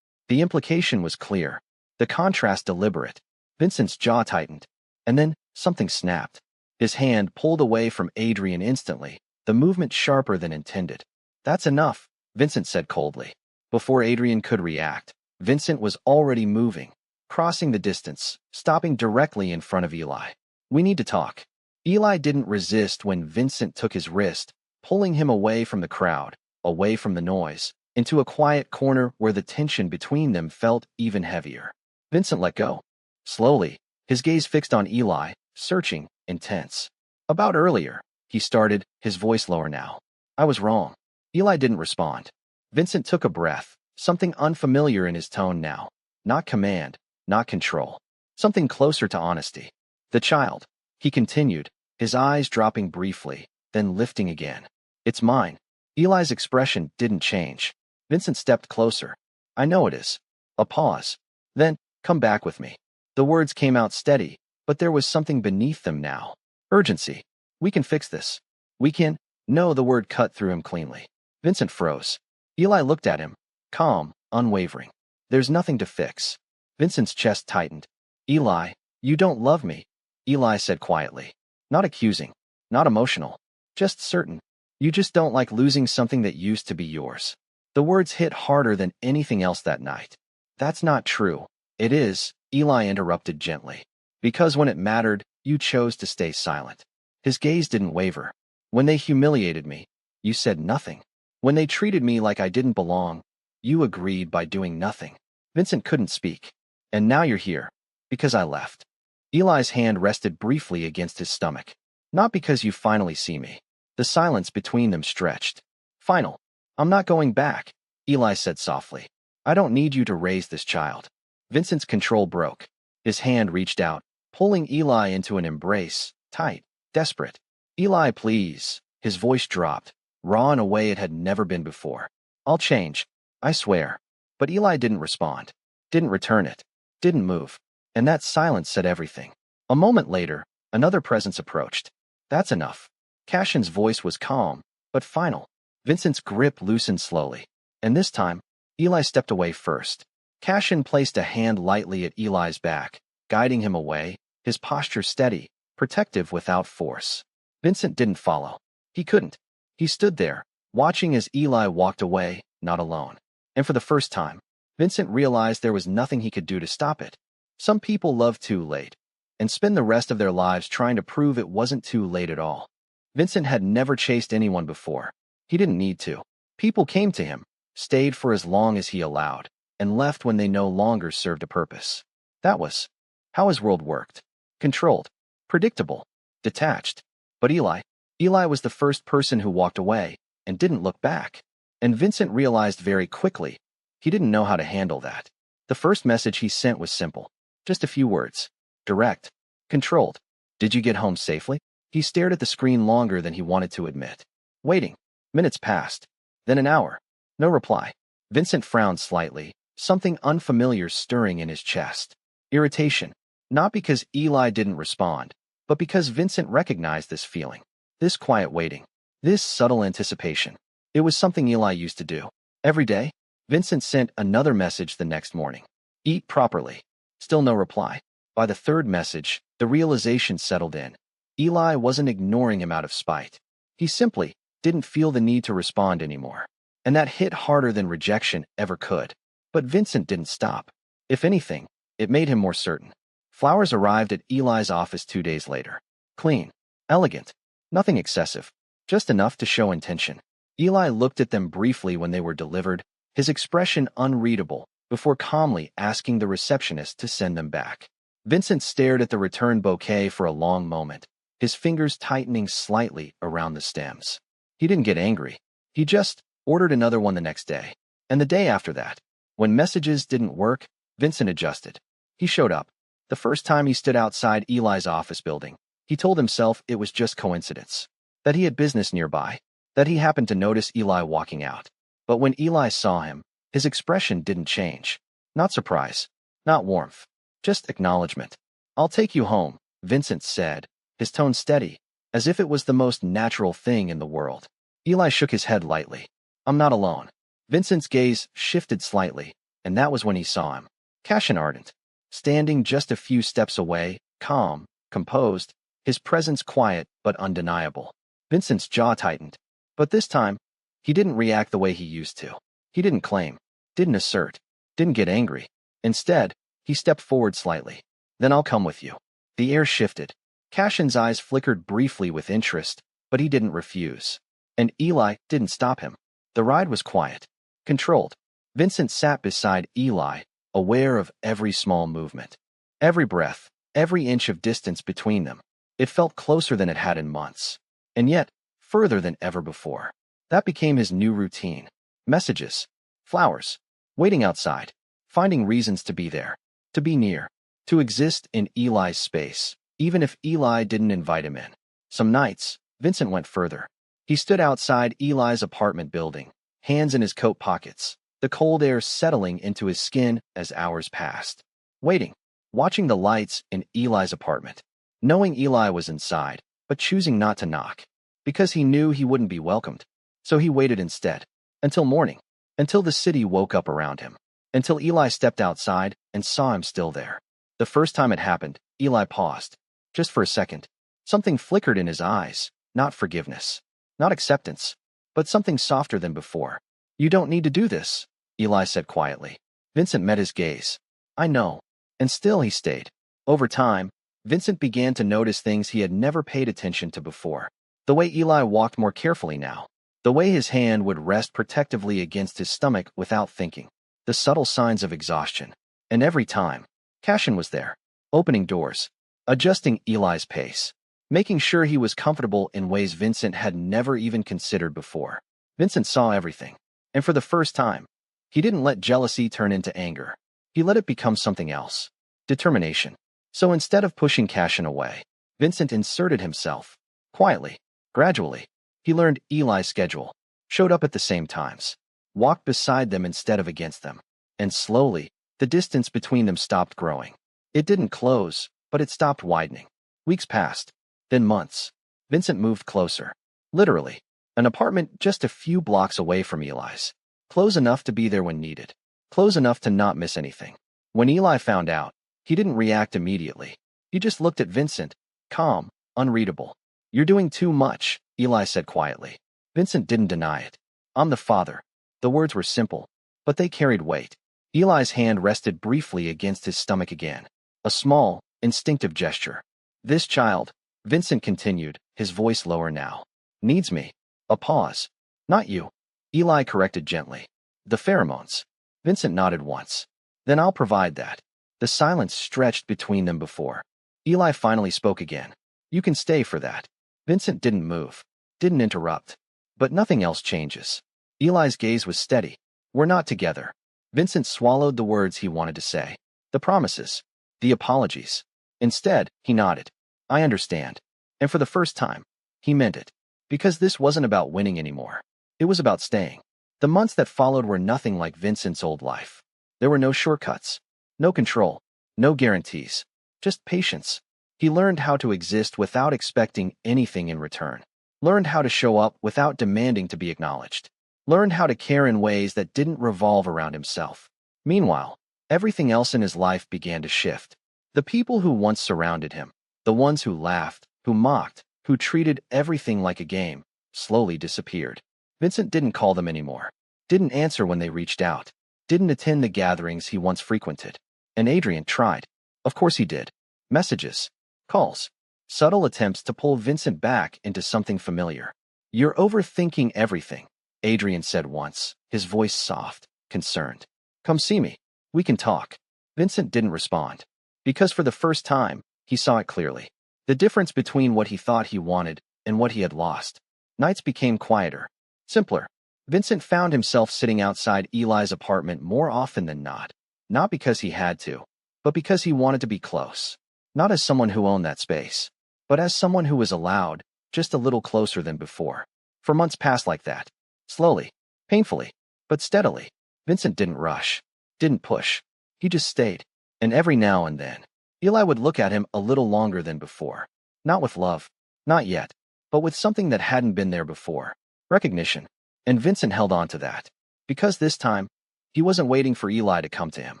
The implication was clear, the contrast deliberate. Vincent's jaw tightened, and then something snapped. His hand pulled away from Adrian instantly, the movement sharper than intended. That's enough, Vincent said coldly. Before Adrian could react, Vincent was already moving, crossing the distance, stopping directly in front of Eli. We need to talk. Eli didn't resist when Vincent took his wrist, pulling him away from the crowd, away from the noise, into a quiet corner where the tension between them felt even heavier. Vincent let go. Slowly, his gaze fixed on Eli, searching, intense. About earlier, he started, his voice lower now. I was wrong. Eli didn't respond. Vincent took a breath, something unfamiliar in his tone now. Not command, not control. Something closer to honesty. The child, he continued, his eyes dropping briefly, then lifting again. It's mine. Eli's expression didn't change. Vincent stepped closer. I know it is. A pause. Then, come back with me. The words came out steady, but there was something beneath them now. Urgency. We can fix this. We can. No, the word cut through him cleanly. Vincent froze. Eli looked at him, calm, unwavering. There's nothing to fix. Vincent's chest tightened. Eli, you don't love me, Eli said quietly. Not accusing, not emotional, just certain. You just don't like losing something that used to be yours. The words hit harder than anything else that night. That's not true. It is, Eli interrupted gently. Because when it mattered, you chose to stay silent. His gaze didn't waver. When they humiliated me, you said nothing. When they treated me like I didn't belong, you agreed by doing nothing. Vincent couldn't speak. And now you're here. Because I left. Eli's hand rested briefly against his stomach. Not because you finally see me. The silence between them stretched. Final. I'm not going back, Eli said softly. I don't need you to raise this child. Vincent's control broke. His hand reached out, pulling Eli into an embrace, tight, desperate. Eli, please. His voice dropped, raw in a way it had never been before. I'll change. I swear. But Eli didn't respond. Didn't return it. Didn't move. And that silence said everything. A moment later, another presence approached. That's enough. Cashin's voice was calm, but final. Vincent's grip loosened slowly. And this time, Eli stepped away first. Cashin placed a hand lightly at Eli's back, guiding him away, his posture steady, protective without force. Vincent didn't follow. He couldn't. He stood there, watching as Eli walked away, not alone. And for the first time, Vincent realized there was nothing he could do to stop it. Some people love too late, and spend the rest of their lives trying to prove it wasn't too late at all. Vincent had never chased anyone before. He didn't need to. People came to him, stayed for as long as he allowed, and left when they no longer served a purpose. That was how his world worked. Controlled, predictable, detached. But Eli was the first person who walked away and didn't look back. And Vincent realized very quickly he didn't know how to handle that. The first message he sent was simple. Just a few words. Direct. Controlled. Did you get home safely? He stared at the screen longer than he wanted to admit. Waiting. Minutes passed. Then an hour. No reply. Vincent frowned slightly, something unfamiliar stirring in his chest. Irritation. Not because Eli didn't respond, but because Vincent recognized this feeling. This quiet waiting. This subtle anticipation. It was something Eli used to do. Every day, Vincent sent another message the next morning. Eat properly. Still no reply. By the third message, the realization settled in. Eli wasn't ignoring him out of spite. He simply didn't feel the need to respond anymore. And that hit harder than rejection ever could. But Vincent didn't stop. If anything, it made him more certain. Flowers arrived at Eli's office 2 days later. Clean. Elegant. Nothing excessive. Just enough to show intention. Eli looked at them briefly when they were delivered, his expression unreadable, before calmly asking the receptionist to send them back. Vincent stared at the return bouquet for a long moment, his fingers tightening slightly around the stems. He didn't get angry. He just ordered another one the next day. And the day after that. When messages didn't work, Vincent adjusted. He showed up. The first time he stood outside Eli's office building, he told himself it was just coincidence. That he had business nearby. That he happened to notice Eli walking out. But when Eli saw him, his expression didn't change. Not surprise. Not warmth. Just acknowledgement. I'll take you home, Vincent said, his tone steady, as if it was the most natural thing in the world. Eli shook his head lightly. I'm not alone. Vincent's gaze shifted slightly, and that was when he saw him. Cassian Ardent, standing just a few steps away, calm, composed, his presence quiet but undeniable. Vincent's jaw tightened. But this time, he didn't react the way he used to. He didn't claim, didn't assert, didn't get angry. Instead, he stepped forward slightly. Then I'll come with you. The air shifted. Cassian's eyes flickered briefly with interest, but he didn't refuse. And Eli didn't stop him. The ride was quiet, controlled. Vincent sat beside Eli, aware of every small movement, every breath, every inch of distance between them. It felt closer than it had in months, and yet further than ever before. That became his new routine. Messages, flowers, waiting outside, finding reasons to be there, to be near, to exist in Eli's space, even if Eli didn't invite him in. Some nights, Vincent went further. He stood outside Eli's apartment building, hands in his coat pockets, the cold air settling into his skin as hours passed. Waiting, watching the lights in Eli's apartment, knowing Eli was inside, but choosing not to knock, because he knew he wouldn't be welcomed. So he waited instead, until morning, until the city woke up around him, until Eli stepped outside and saw him still there. The first time it happened, Eli paused. Just for a second, something flickered in his eyes, not forgiveness, not acceptance, but something softer than before. You don't need to do this, Eli said quietly. Vincent met his gaze. I know. And still he stayed. Over time, Vincent began to notice things he had never paid attention to before. The way Eli walked more carefully now. The way his hand would rest protectively against his stomach without thinking. The subtle signs of exhaustion. And every time, Cassian was there, opening doors, adjusting Eli's pace, making sure he was comfortable in ways Vincent had never even considered before. Vincent saw everything. And for the first time, he didn't let jealousy turn into anger. He let it become something else. Determination. So instead of pushing Cassian away, Vincent inserted himself. Quietly, gradually. He learned Eli's schedule, showed up at the same times, walked beside them instead of against them. And slowly, the distance between them stopped growing. It didn't close, but it stopped widening. Weeks passed. Then months. Vincent moved closer. Literally. An apartment just a few blocks away from Eli's. Close enough to be there when needed. Close enough to not miss anything. When Eli found out, he didn't react immediately. He just looked at Vincent, calm, unreadable. You're doing too much, Eli said quietly. Vincent didn't deny it. I'm the father. The words were simple, but they carried weight. Eli's hand rested briefly against his stomach again. A small, instinctive gesture. This child, Vincent continued, his voice lower now, needs me. A pause. Not you. Eli corrected gently. The pheromones. Vincent nodded once. Then I'll provide that. The silence stretched between them before. Eli finally spoke again. You can stay for that. Vincent didn't move, didn't interrupt. But nothing else changes. Eli's gaze was steady. We're not together. Vincent swallowed the words he wanted to say. The promises. The apologies. Instead, he nodded. I understand. And for the first time, he meant it. Because this wasn't about winning anymore. It was about staying. The months that followed were nothing like Vincent's old life. There were no shortcuts, no control, no guarantees, just patience. He learned how to exist without expecting anything in return. Learned how to show up without demanding to be acknowledged. Learned how to care in ways that didn't revolve around himself. Meanwhile, everything else in his life began to shift. The people who once surrounded him, the ones who laughed, who mocked, who treated everything like a game, slowly disappeared. Vincent didn't call them anymore. Didn't answer when they reached out. Didn't attend the gatherings he once frequented. And Adrian tried. Of course he did. Messages. Calls. Subtle attempts to pull Vincent back into something familiar. You're overthinking everything, Adrian said once, his voice soft, concerned. Come see me. We can talk. Vincent didn't respond. Because for the first time, he saw it clearly. The difference between what he thought he wanted and what he had lost. Nights became quieter, simpler. Vincent found himself sitting outside Eli's apartment more often than not because he had to, but because he wanted to be close. Not as someone who owned that space, but as someone who was allowed, just a little closer than before. For months passed like that. Slowly, painfully, but steadily. Vincent didn't rush, didn't push. He just stayed. And every now and then, Eli would look at him a little longer than before. Not with love. Not yet. but with something that hadn't been there before. Recognition. And Vincent held on to that. Because this time, he wasn't waiting for Eli to come to him.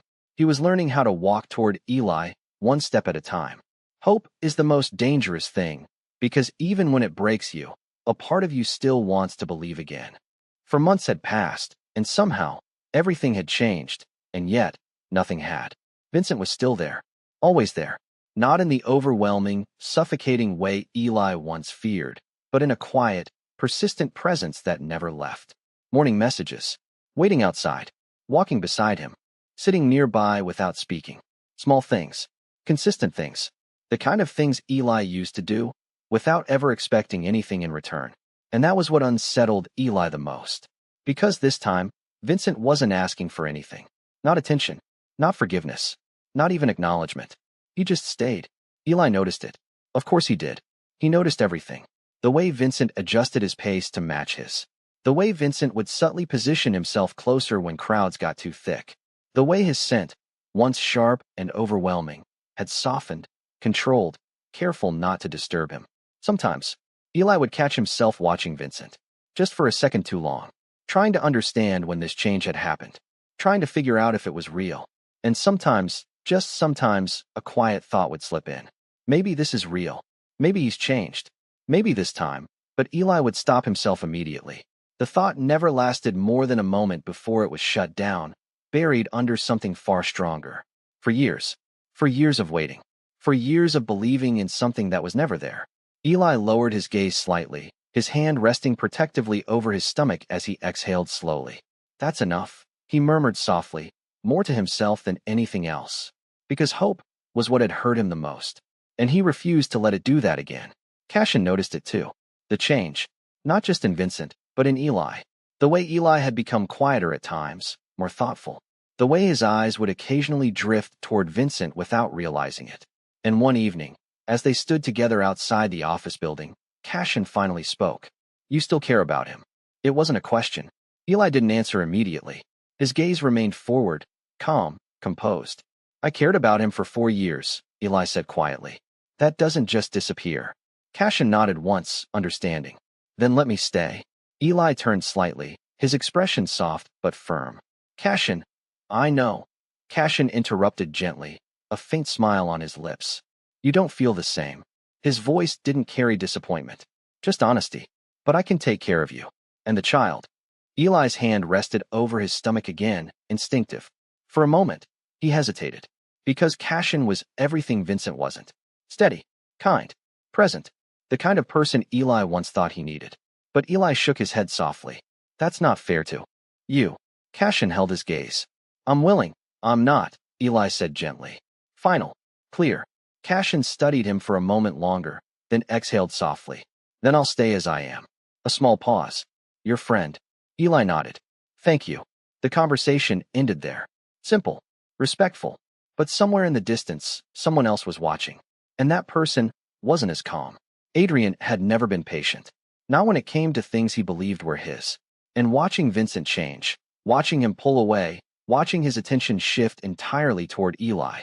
He was learning how to walk toward Eli, one step at a time. Hope is the most dangerous thing, because even when it breaks you, a part of you still wants to believe again. For months had passed, and somehow, everything had changed, and yet, nothing had. Vincent was still there. Always there. Not in the overwhelming, suffocating way Eli once feared, but in a quiet, persistent presence that never left. Morning messages. Waiting outside. Walking beside him. Sitting nearby without speaking. Small things. Consistent things. The kind of things Eli used to do, without ever expecting anything in return. And that was what unsettled Eli the most. Because this time, Vincent wasn't asking for anything. Not attention. Not forgiveness. Not even acknowledgement. He just stayed. Eli noticed it. Of course he did. He noticed everything. The way Vincent adjusted his pace to match his. The way Vincent would subtly position himself closer when crowds got too thick. The way his scent, once sharp and overwhelming, had softened, controlled, careful not to disturb him. Sometimes, Eli would catch himself watching Vincent, just for a second too long, trying to understand when this change had happened, trying to figure out if it was real. And sometimes, just sometimes, a quiet thought would slip in. Maybe this is real. Maybe he's changed. Maybe this time. But Eli would stop himself immediately. The thought never lasted more than a moment before it was shut down, buried under something far stronger. For years of waiting, for years of believing in something that was never there. Eli lowered his gaze slightly, his hand resting protectively over his stomach as he exhaled slowly. That's enough, he murmured softly, more to himself than anything else. Because hope was what had hurt him the most, and he refused to let it do that again. Cashin noticed it too. The change, not just in Vincent, but in Eli. The way Eli had become quieter at times, more thoughtful. The way his eyes would occasionally drift toward Vincent without realizing it. And one evening, as they stood together outside the office building, Cashin finally spoke. You still care about him. It wasn't a question. Eli didn't answer immediately. His gaze remained forward, calm, composed. I cared about him for 4 years, Eli said quietly. That doesn't just disappear. Cashin nodded once, understanding. Then let me stay. Eli turned slightly, his expression soft but firm. Cashin, I know. Cashin interrupted gently, a faint smile on his lips. You don't feel the same. His voice didn't carry disappointment, just honesty. But I can take care of you. And the child. Eli's hand rested over his stomach again, instinctive. For a moment, he hesitated. Because Cashin was everything Vincent wasn't. Steady, kind, present, the kind of person Eli once thought he needed. But Eli shook his head softly. That's not fair to you. Cashin held his gaze. I'm willing. I'm not, Eli said gently. Final. Clear. Cashin studied him for a moment longer, then exhaled softly. Then I'll stay as I am. A small pause. Your friend. Eli nodded. Thank you. The conversation ended there. Simple. Respectful. But somewhere in the distance, someone else was watching. And that person wasn't as calm. Adrian had never been patient. Not when it came to things he believed were his. And watching Vincent change, watching him pull away, watching his attention shift entirely toward Eli.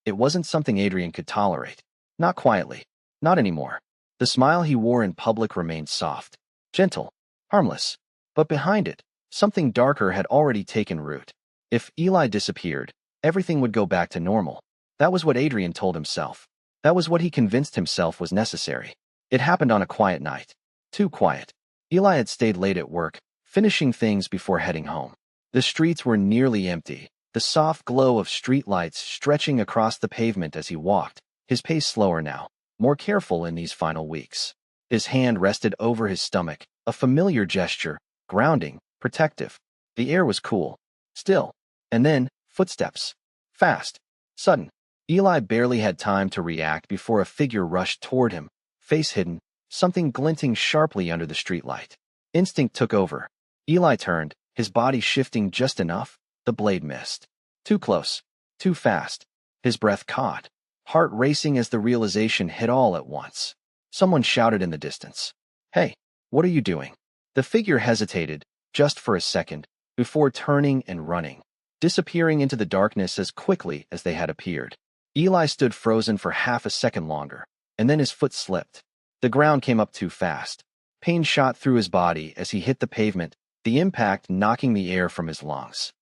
It wasn't something Adrian could tolerate. Not quietly. Not anymore. The smile he wore in public remained soft, gentle, harmless. But behind it, something darker had already taken root. If Eli disappeared, everything would go back to normal. That was what Adrian told himself. That was what he convinced himself was necessary. It happened on a quiet night. Too quiet. Eli had stayed late at work, finishing things before heading home. The streets were nearly empty, the soft glow of streetlights stretching across the pavement as he walked, his pace slower now, more careful in these final weeks. His hand rested over his stomach, a familiar gesture, grounding, protective. The air was cool, still. And then, footsteps. Fast. Sudden. Eli barely had time to react before a figure rushed toward him, face hidden, something glinting sharply under the streetlight. Instinct took over. Eli turned, his body shifting just enough. The blade missed. Too close. Too fast. His breath caught, heart racing as the realization hit all at once. Someone shouted in the distance. Hey, what are you doing? The figure hesitated, just for a second, before turning and running, disappearing into the darkness as quickly as they had appeared. Eli stood frozen for half a second longer, and then his foot slipped. The ground came up too fast. Pain shot through his body as he hit the pavement, the impact knocking the air from his lungs.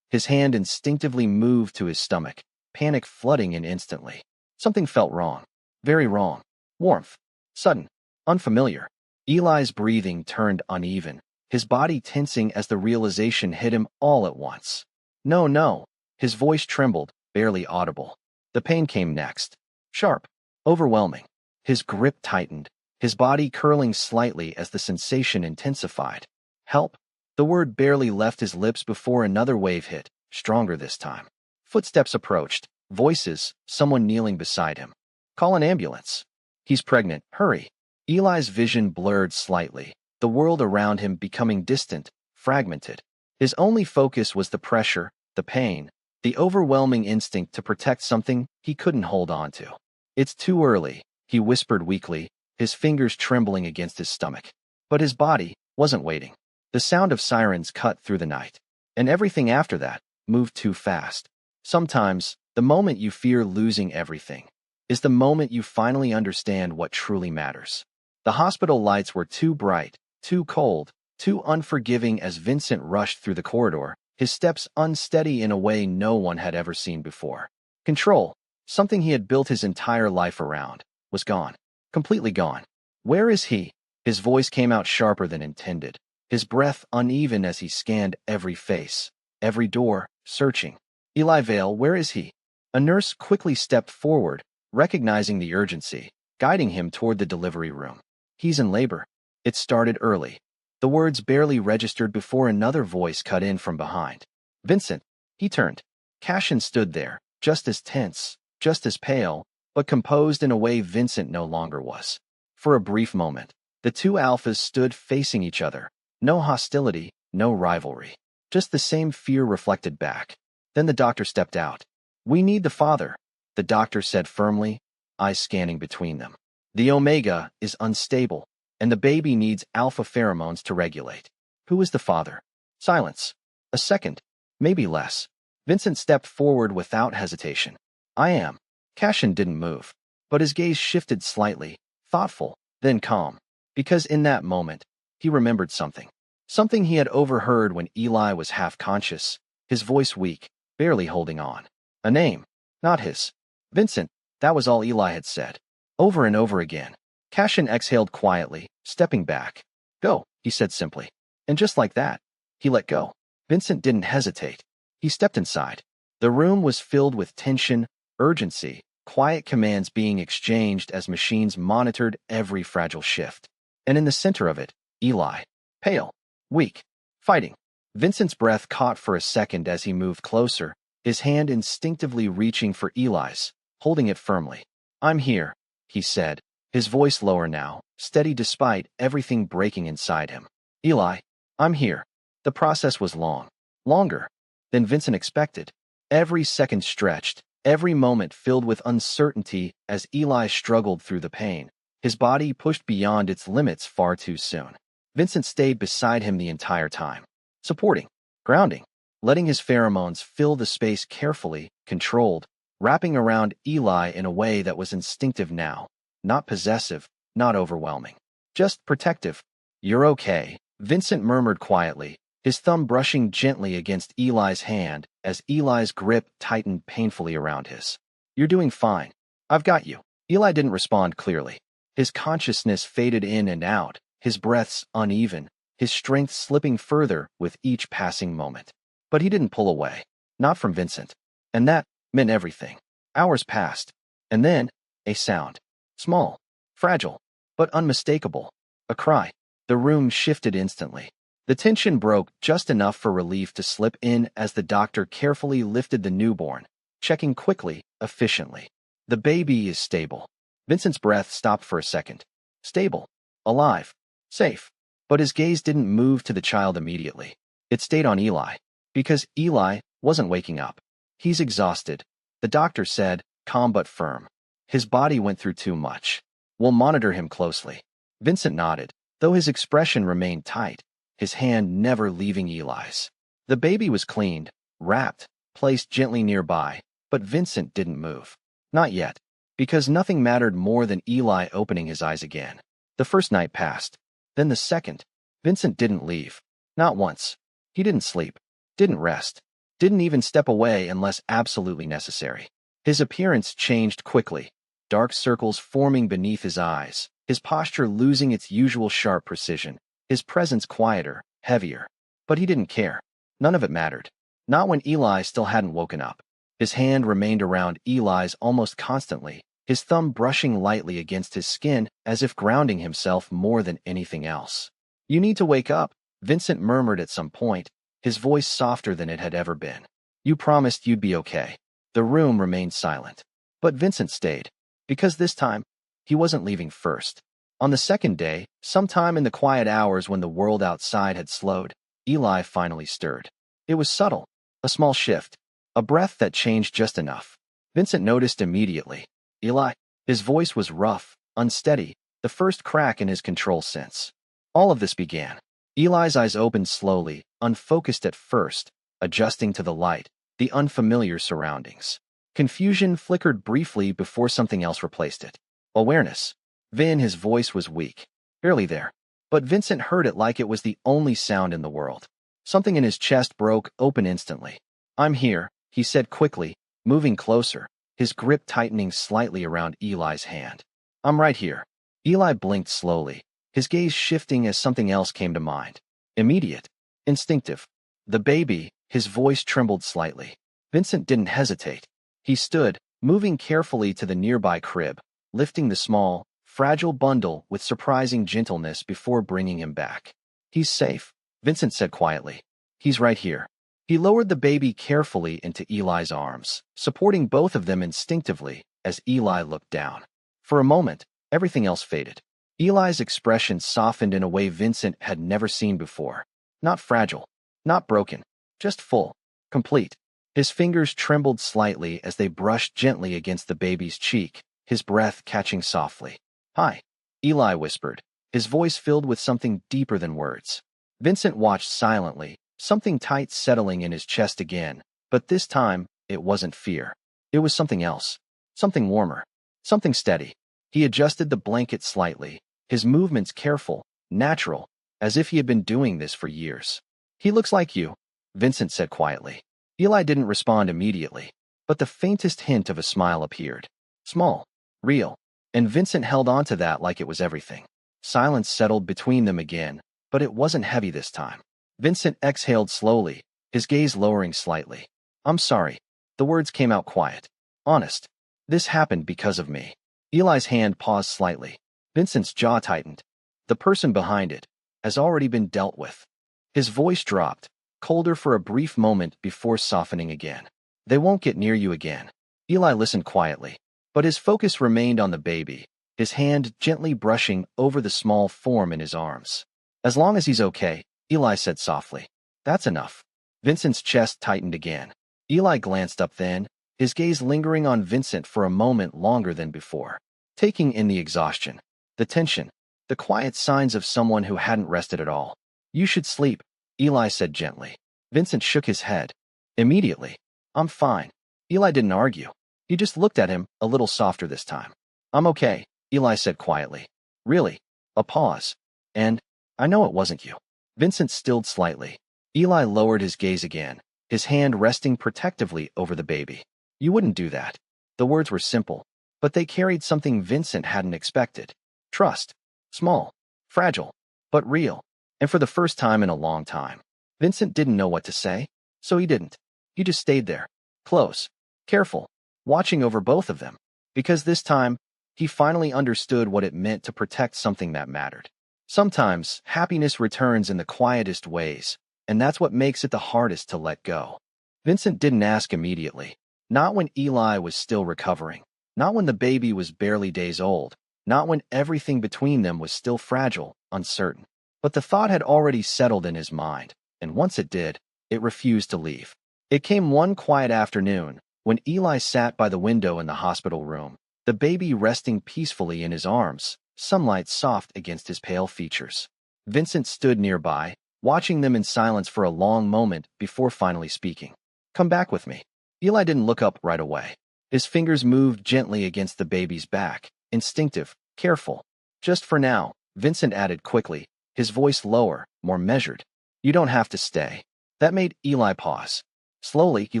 His hand instinctively moved to his stomach, panic flooding in instantly. Something felt wrong. Very wrong. Warmth. Sudden. Unfamiliar. Eli's breathing turned uneven, his body tensing as the realization hit him all at once. No, no. His voice trembled, barely audible. The pain came next. Sharp. Overwhelming. His grip tightened, his body curling slightly as the sensation intensified. Help. The word barely left his lips before another wave hit, stronger this time. Footsteps approached, voices, someone kneeling beside him. Call an ambulance. He's pregnant, hurry. Eli's vision blurred slightly, the world around him becoming distant, fragmented. His only focus was the pressure, the pain, the overwhelming instinct to protect something he couldn't hold on to. It's too early, he whispered weakly, his fingers trembling against his stomach. But his body wasn't waiting. The sound of sirens cut through the night, and everything after that moved too fast. Sometimes, the moment you fear losing everything is the moment you finally understand what truly matters. The hospital lights were too bright, too cold, too unforgiving as Vincent rushed through the corridor, his steps unsteady in a way no one had ever seen before. Control, something he had built his entire life around, was gone. Completely gone. Where is he? His voice came out sharper than intended, his breath uneven as he scanned every face, every door, searching. Eli Vale, where is he? A nurse quickly stepped forward, recognizing the urgency, guiding him toward the delivery room. He's in labor. It started early. The words barely registered before another voice cut in from behind. Vincent. He turned. Cashin stood there, just as tense, just as pale, but composed in a way Vincent no longer was. For a brief moment, the two alphas stood facing each other. No hostility, no rivalry. Just the same fear reflected back. Then the doctor stepped out. We need the father, the doctor said firmly, eyes scanning between them. The omega is unstable, and the baby needs alpha pheromones to regulate. Who is the father? Silence. A second, maybe less. Vincent stepped forward without hesitation. I am. Cashin didn't move, but his gaze shifted slightly, thoughtful, then calm, because in that moment, he remembered something. Something he had overheard when Eli was half-conscious, his voice weak, barely holding on. A name. Not his. Vincent, that was all Eli had said. Over and over again. Cashin exhaled quietly, stepping back. Go, he said simply. And just like that, he let go. Vincent didn't hesitate. He stepped inside. The room was filled with tension, urgency, quiet commands being exchanged as machines monitored every fragile shift. And in the center of it, Eli. Pale. Weak. Fighting. Vincent's breath caught for a second as he moved closer, his hand instinctively reaching for Eli's, holding it firmly. I'm here, he said, his voice lower now, steady despite everything breaking inside him. Eli, I'm here. The process was long. Longer than Vincent expected. Every second stretched, every moment filled with uncertainty as Eli struggled through the pain, his body pushed beyond its limits far too soon. Vincent stayed beside him the entire time, supporting, grounding, letting his pheromones fill the space carefully, controlled, wrapping around Eli in a way that was instinctive now, not possessive, not overwhelming, just protective. You're okay, Vincent murmured quietly, his thumb brushing gently against Eli's hand as Eli's grip tightened painfully around his. You're doing fine. I've got you. Eli didn't respond clearly. His consciousness faded in and out, his breaths uneven, his strength slipping further with each passing moment. But he didn't pull away. Not from Vincent. And that meant everything. Hours passed. And then, a sound. Small, fragile, but unmistakable. A cry. The room shifted instantly. The tension broke just enough for relief to slip in as the doctor carefully lifted the newborn, checking quickly, efficiently. The baby is stable. Vincent's breath stopped for a second. Stable. Alive. Safe. But his gaze didn't move to the child immediately. It stayed on Eli. Because Eli wasn't waking up. He's exhausted, the doctor said, calm but firm. His body went through too much. We'll monitor him closely. Vincent nodded, though his expression remained tight, his hand never leaving Eli's. The baby was cleaned, wrapped, placed gently nearby, but Vincent didn't move. Not yet. because nothing mattered more than Eli opening his eyes again. The first night passed. Then the second. Vincent didn't leave. Not once. He didn't sleep. Didn't rest. Didn't even step away unless absolutely necessary. His appearance changed quickly. Dark circles forming beneath his eyes. His posture losing its usual sharp precision. His presence quieter, heavier. But he didn't care. None of it mattered. Not when Eli still hadn't woken up. His hand remained around Eli's almost constantly, his thumb brushing lightly against his skin as if grounding himself more than anything else. "You need to wake up," Vincent murmured at some point, his voice softer than it had ever been. "You promised you'd be okay." The room remained silent. But Vincent stayed. Because this time, he wasn't leaving first. On the second day, sometime in the quiet hours when the world outside had slowed, Eli finally stirred. It was subtle, a small shift, a breath that changed just enough. Vincent noticed immediately. "Eli." His voice was rough, unsteady, the first crack in his control sense. All of this began. Eli's eyes opened slowly, unfocused at first, adjusting to the light, the unfamiliar surroundings. Confusion flickered briefly before something else replaced it. Awareness. Vin, his voice was weak, barely there. But Vincent heard it like it was the only sound in the world. Something in his chest broke open instantly. "I'm here," he said quickly, moving closer, his grip tightening slightly around Eli's hand. "I'm right here." Eli blinked slowly, his gaze shifting as something else came to mind. Immediate. Instinctive. "The baby," his voice trembled slightly. Vincent didn't hesitate. He stood, moving carefully to the nearby crib, lifting the small, fragile bundle with surprising gentleness before bringing him back. "He's safe," Vincent said quietly. "He's right here." He lowered the baby carefully into Eli's arms, supporting both of them instinctively as Eli looked down. For a moment, everything else faded. Eli's expression softened in a way Vincent had never seen before. Not fragile, not broken, just full, complete. His fingers trembled slightly as they brushed gently against the baby's cheek, his breath catching softly. "Hi," Eli whispered, his voice filled with something deeper than words. Vincent watched silently, something tight settling in his chest again, but this time, it wasn't fear. It was something else. Something warmer. Something steady. He adjusted the blanket slightly, his movements careful, natural, as if he had been doing this for years. "He looks like you," Vincent said quietly. Eli didn't respond immediately, but the faintest hint of a smile appeared. Small, real, and Vincent held on to that like it was everything. Silence settled between them again, but it wasn't heavy this time. Vincent exhaled slowly, his gaze lowering slightly. "I'm sorry." The words came out quiet. Honest. "This happened because of me." Eli's hand paused slightly. Vincent's jaw tightened. The person behind it has already been dealt with. His voice dropped, colder for a brief moment before softening again. "They won't get near you again." Eli listened quietly, but his focus remained on the baby, his hand gently brushing over the small form in his arms. "As long as he's okay," Eli said softly. "That's enough." Vincent's chest tightened again. Eli glanced up then, his gaze lingering on Vincent for a moment longer than before, taking in the exhaustion, the tension, the quiet signs of someone who hadn't rested at all. "You should sleep," Eli said gently. Vincent shook his head. Immediately. "I'm fine." Eli didn't argue. He just looked at him, a little softer this time. "I'm okay," Eli said quietly. "Really?" A pause. "And I know it wasn't you." Vincent stilled slightly. Eli lowered his gaze again, his hand resting protectively over the baby. "You wouldn't do that." The words were simple, but they carried something Vincent hadn't expected. Trust. Small, fragile, but real. And for the first time in a long time, Vincent didn't know what to say, so he didn't. He just stayed there, close, careful, watching over both of them, because this time, he finally understood what it meant to protect something that mattered. Sometimes, happiness returns in the quietest ways, and that's what makes it the hardest to let go. Vincent didn't ask immediately. Not when Eli was still recovering. Not when the baby was barely days old. Not when everything between them was still fragile, uncertain. But the thought had already settled in his mind, and once it did, it refused to leave. It came one quiet afternoon, when Eli sat by the window in the hospital room, the baby resting peacefully in his arms, sunlight soft against his pale features. Vincent stood nearby, watching them in silence for a long moment before finally speaking. "Come back with me." Eli didn't look up right away. His fingers moved gently against the baby's back, instinctive, careful. Just for now, Vincent added quickly, his voice lower, more measured. You don't have to stay. That made Eli pause. Slowly, he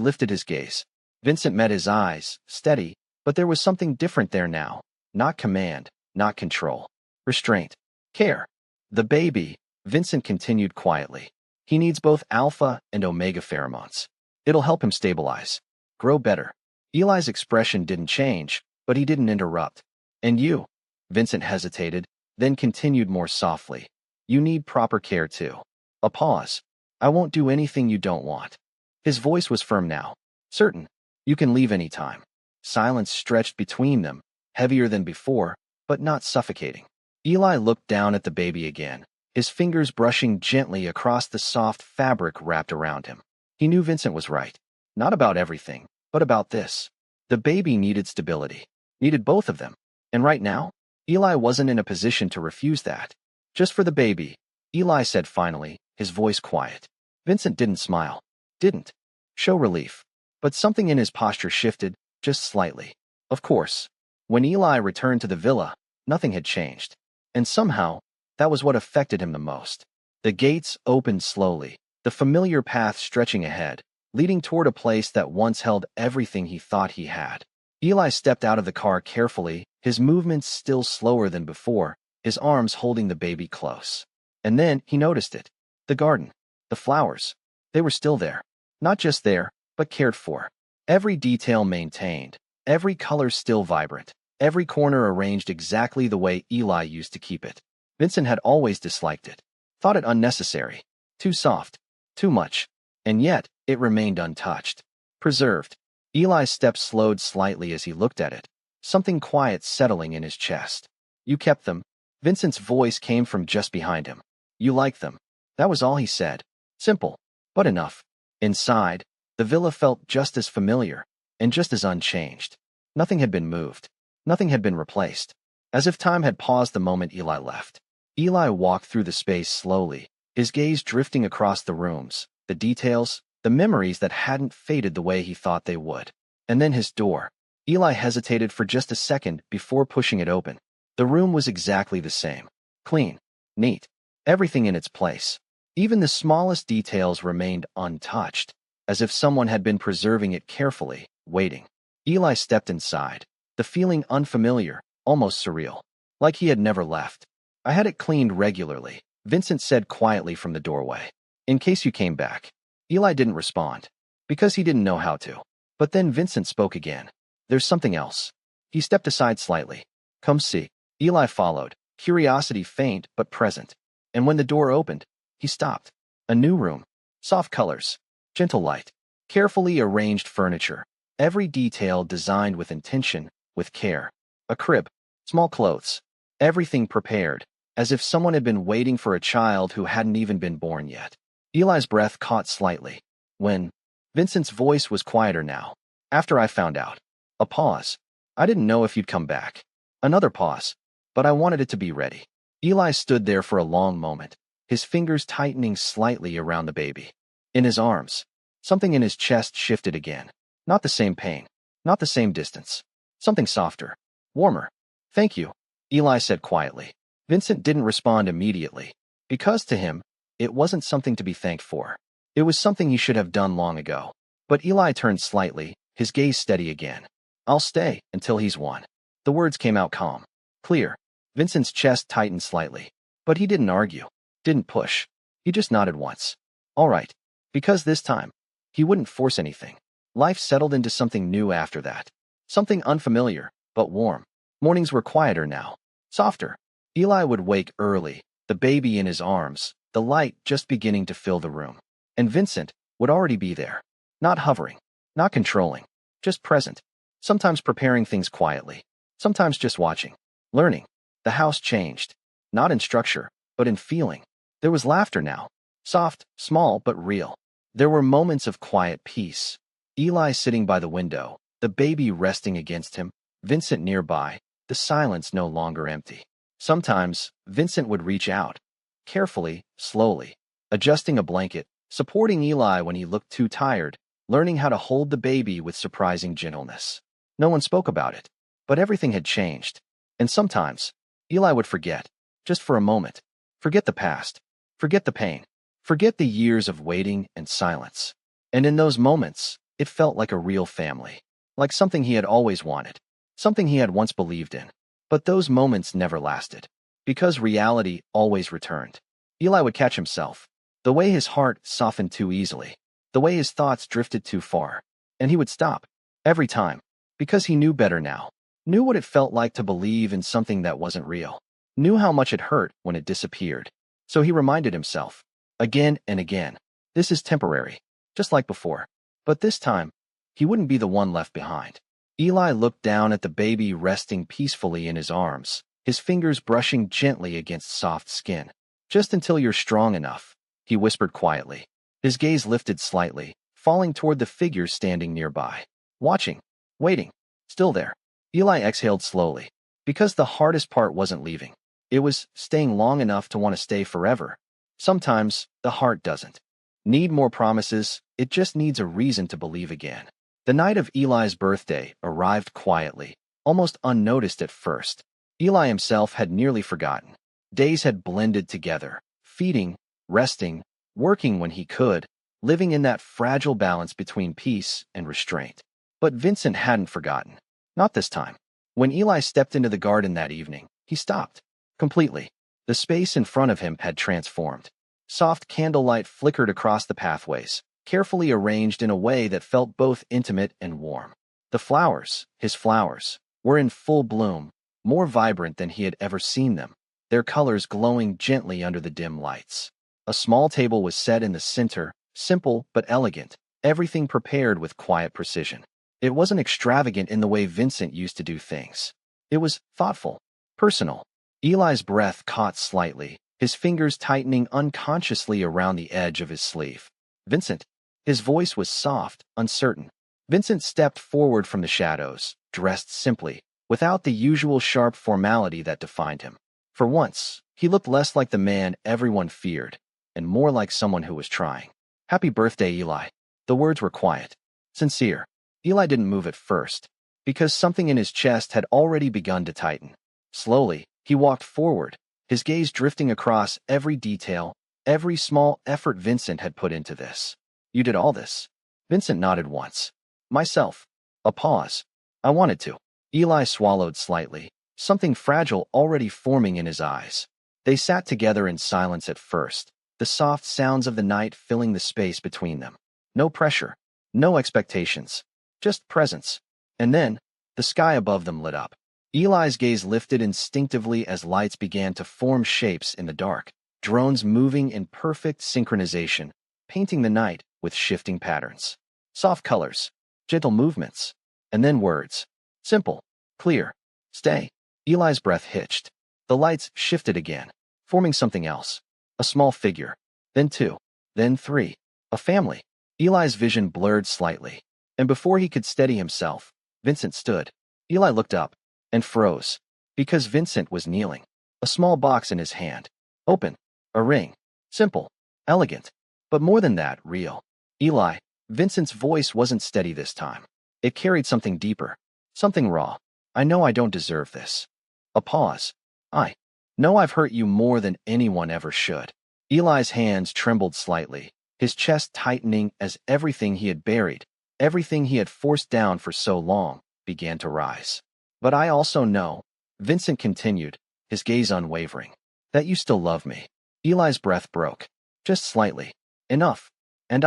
lifted his gaze. Vincent met his eyes, steady, but there was something different there now. Not command, not control. Restraint. Care. The baby, Vincent continued quietly. He needs both alpha and omega pheromones. It'll help him stabilize. Grow better. Eli's expression didn't change, but he didn't interrupt. And you? Vincent hesitated, then continued more softly. You need proper care too. A pause. I won't do anything you don't want. His voice was firm now. Certain. You can leave any time. Silence stretched between them, heavier than before, but not suffocating. Eli looked down at the baby again, his fingers brushing gently across the soft fabric wrapped around him. He knew Vincent was right. Not about everything, but about this. The baby needed stability. Needed both of them. And right now, Eli wasn't in a position to refuse that. Just for the baby, Eli said finally, his voice quiet. Vincent didn't smile. Didn't show relief. But something in his posture shifted, just slightly. Of course, when Eli returned to the villa, nothing had changed. And somehow, that was what affected him the most. The gates opened slowly, the familiar path stretching ahead, leading toward a place that once held everything he thought he had. Eli stepped out of the car carefully, his movements still slower than before, his arms holding the baby close. And then he noticed it. The garden. The flowers. They were still there. Not just there, but cared for. Every detail maintained. Every color still vibrant. Every corner arranged exactly the way Eli used to keep it. Vincent had always disliked it. Thought it unnecessary. Too soft. Too much. And yet, it remained untouched. Preserved. Eli's steps slowed slightly as he looked at it. Something quiet settling in his chest. You kept them. Vincent's voice came from just behind him. You liked them. That was all he said. Simple, but enough. Inside, the villa felt just as familiar, and just as unchanged. Nothing had been moved. Nothing had been replaced. As if time had paused the moment Eli left. Eli walked through the space slowly, his gaze drifting across the rooms, the details, the memories that hadn't faded the way he thought they would. And then his door. Eli hesitated for just a second before pushing it open. The room was exactly the same. Clean. Neat. Everything in its place. Even the smallest details remained untouched, as if someone had been preserving it carefully, waiting. Eli stepped inside, the feeling unfamiliar, almost surreal. Like he had never left. I had it cleaned regularly, Vincent said quietly from the doorway. In case you came back. Eli didn't respond, because he didn't know how to. But then Vincent spoke again. There's something else. He stepped aside slightly. Come see. Eli followed, curiosity faint but present. And when the door opened, he stopped. A new room. Soft colors. Gentle light. Carefully arranged furniture. Every detail designed with intention, with care. A crib. Small clothes. Everything prepared, as if someone had been waiting for a child who hadn't even been born yet. Eli's breath caught slightly. When? Vincent's voice was quieter now. After I found out. A pause. I didn't know if you'd come back. Another pause. But I wanted it to be ready. Eli stood there for a long moment, his fingers tightening slightly around the baby. In his arms. Something in his chest shifted again. Not the same pain. Not the same distance. Something softer. Warmer. Thank you, Eli said quietly. Vincent didn't respond immediately, because to him, it wasn't something to be thanked for. It was something he should have done long ago. But Eli turned slightly, his gaze steady again. I'll stay until he's won. The words came out calm. Clear. Vincent's chest tightened slightly. But he didn't argue. Didn't push. He just nodded once. All right. Because this time, he wouldn't force anything. Life settled into something new after that. Something unfamiliar, but warm. Mornings were quieter now. Softer. Eli would wake early, the baby in his arms, the light just beginning to fill the room. And Vincent would already be there. Not hovering. Not controlling. Just present. Sometimes preparing things quietly. Sometimes just watching. Learning. The house changed. Not in structure, but in feeling. There was laughter now. Soft, small, but real. There were moments of quiet peace. Eli sitting by the window, the baby resting against him, Vincent nearby, the silence no longer empty. Sometimes, Vincent would reach out. Carefully, slowly. Adjusting a blanket, supporting Eli when he looked too tired, learning how to hold the baby with surprising gentleness. No one spoke about it. But everything had changed. And sometimes, Eli would forget, just for a moment. Forget the past. Forget the pain. Forget the years of waiting and silence. And in those moments, it felt like a real family. Like something he had always wanted. Something he had once believed in. But those moments never lasted. Because reality always returned. Eli would catch himself. The way his heart softened too easily. The way his thoughts drifted too far. And he would stop. Every time. Because he knew better now. Knew what it felt like to believe in something that wasn't real. Knew how much it hurt when it disappeared. So he reminded himself. Again and again. This is temporary. Just like before. But this time, he wouldn't be the one left behind. Eli looked down at the baby resting peacefully in his arms, his fingers brushing gently against soft skin. Just until you're strong enough, he whispered quietly. His gaze lifted slightly, falling toward the figure standing nearby. Watching. Waiting. Still there. Eli exhaled slowly. Because the hardest part wasn't leaving. It was staying long enough to want to stay forever. Sometimes, the heart doesn't need more promises, it just needs a reason to believe again. The night of Eli's birthday arrived quietly, almost unnoticed at first. Eli himself had nearly forgotten. Days had blended together, feeding, resting, working when he could, living in that fragile balance between peace and restraint. But Vincent hadn't forgotten. Not this time. When Eli stepped into the garden that evening, he stopped. Completely. The space in front of him had transformed. Soft candlelight flickered across the pathways, carefully arranged in a way that felt both intimate and warm. The flowers, his flowers, were in full bloom, more vibrant than he had ever seen them, their colors glowing gently under the dim lights. A small table was set in the center, simple but elegant, everything prepared with quiet precision. It wasn't extravagant in the way Vincent used to do things. It was thoughtful, personal. Eli's breath caught slightly, his fingers tightening unconsciously around the edge of his sleeve. Vincent. His voice was soft, uncertain. Vincent stepped forward from the shadows, dressed simply, without the usual sharp formality that defined him. For once, he looked less like the man everyone feared, and more like someone who was trying. Happy birthday, Eli. The words were quiet, sincere. Eli didn't move at first, because something in his chest had already begun to tighten. Slowly, he walked forward, his gaze drifting across every detail, every small effort Vincent had put into this. You did all this? Vincent nodded once. Myself. A pause. I wanted to. Eli swallowed slightly, something fragile already forming in his eyes. They sat together in silence at first, the soft sounds of the night filling the space between them. No pressure, no expectations, just presence. And then, the sky above them lit up. Eli's gaze lifted instinctively as lights began to form shapes in the dark, drones moving in perfect synchronization, painting the night with shifting patterns. Soft colors, gentle movements, and then words. Simple, clear, stay. Eli's breath hitched. The lights shifted again, forming something else. A small figure, then two, then three. A family. Eli's vision blurred slightly, and before he could steady himself, Vincent stood. Eli looked up and froze, because Vincent was kneeling. A small box in his hand. Open. A ring. Simple. Elegant. But more than that, real. Eli. Vincent's voice wasn't steady this time. It carried something deeper. Something raw. I know I don't deserve this. A pause. I know I've hurt you more than anyone ever should. Eli's hands trembled slightly, his chest tightening as everything he had buried, everything he had forced down for so long, began to rise. But I also know, Vincent continued, his gaze unwavering, that you still love me. Eli's breath broke. Just slightly. Enough. And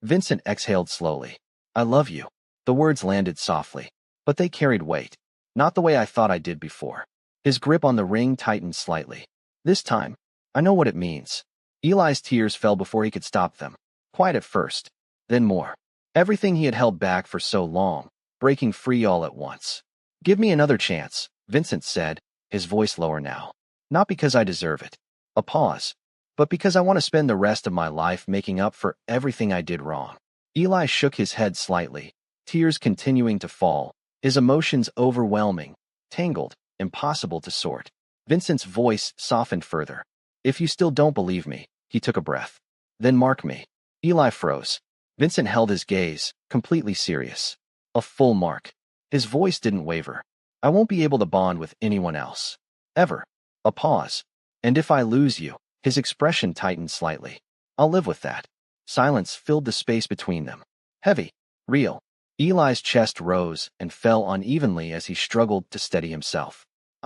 Vincent exhaled slowly. I love you. The words landed softly, but they carried weight. Not the way I thought I did before. His grip on the ring tightened slightly. This time, I know what it means. Eli's tears fell before he could stop them. Quiet at first, then more. Everything he had held back for so long, breaking free all at once. Give me another chance, Vincent said, his voice lower now. Not because I deserve it. A pause. But because I want to spend the rest of my life making up for everything I did wrong. Eli shook his head slightly, tears continuing to fall, his emotions overwhelming, tangled, impossible to sort. Vincent's voice softened further. If you still don't believe me, he took a breath. Then mark me. Eli froze. Vincent held his gaze, completely serious. A full mark. His voice didn't waver. I won't be able to bond with anyone else. Ever. A pause. And if I lose you, his expression tightened slightly. I'll live with that. Silence filled the space between them. Heavy. Real. Eli's chest rose and fell unevenly as he struggled to steady himself.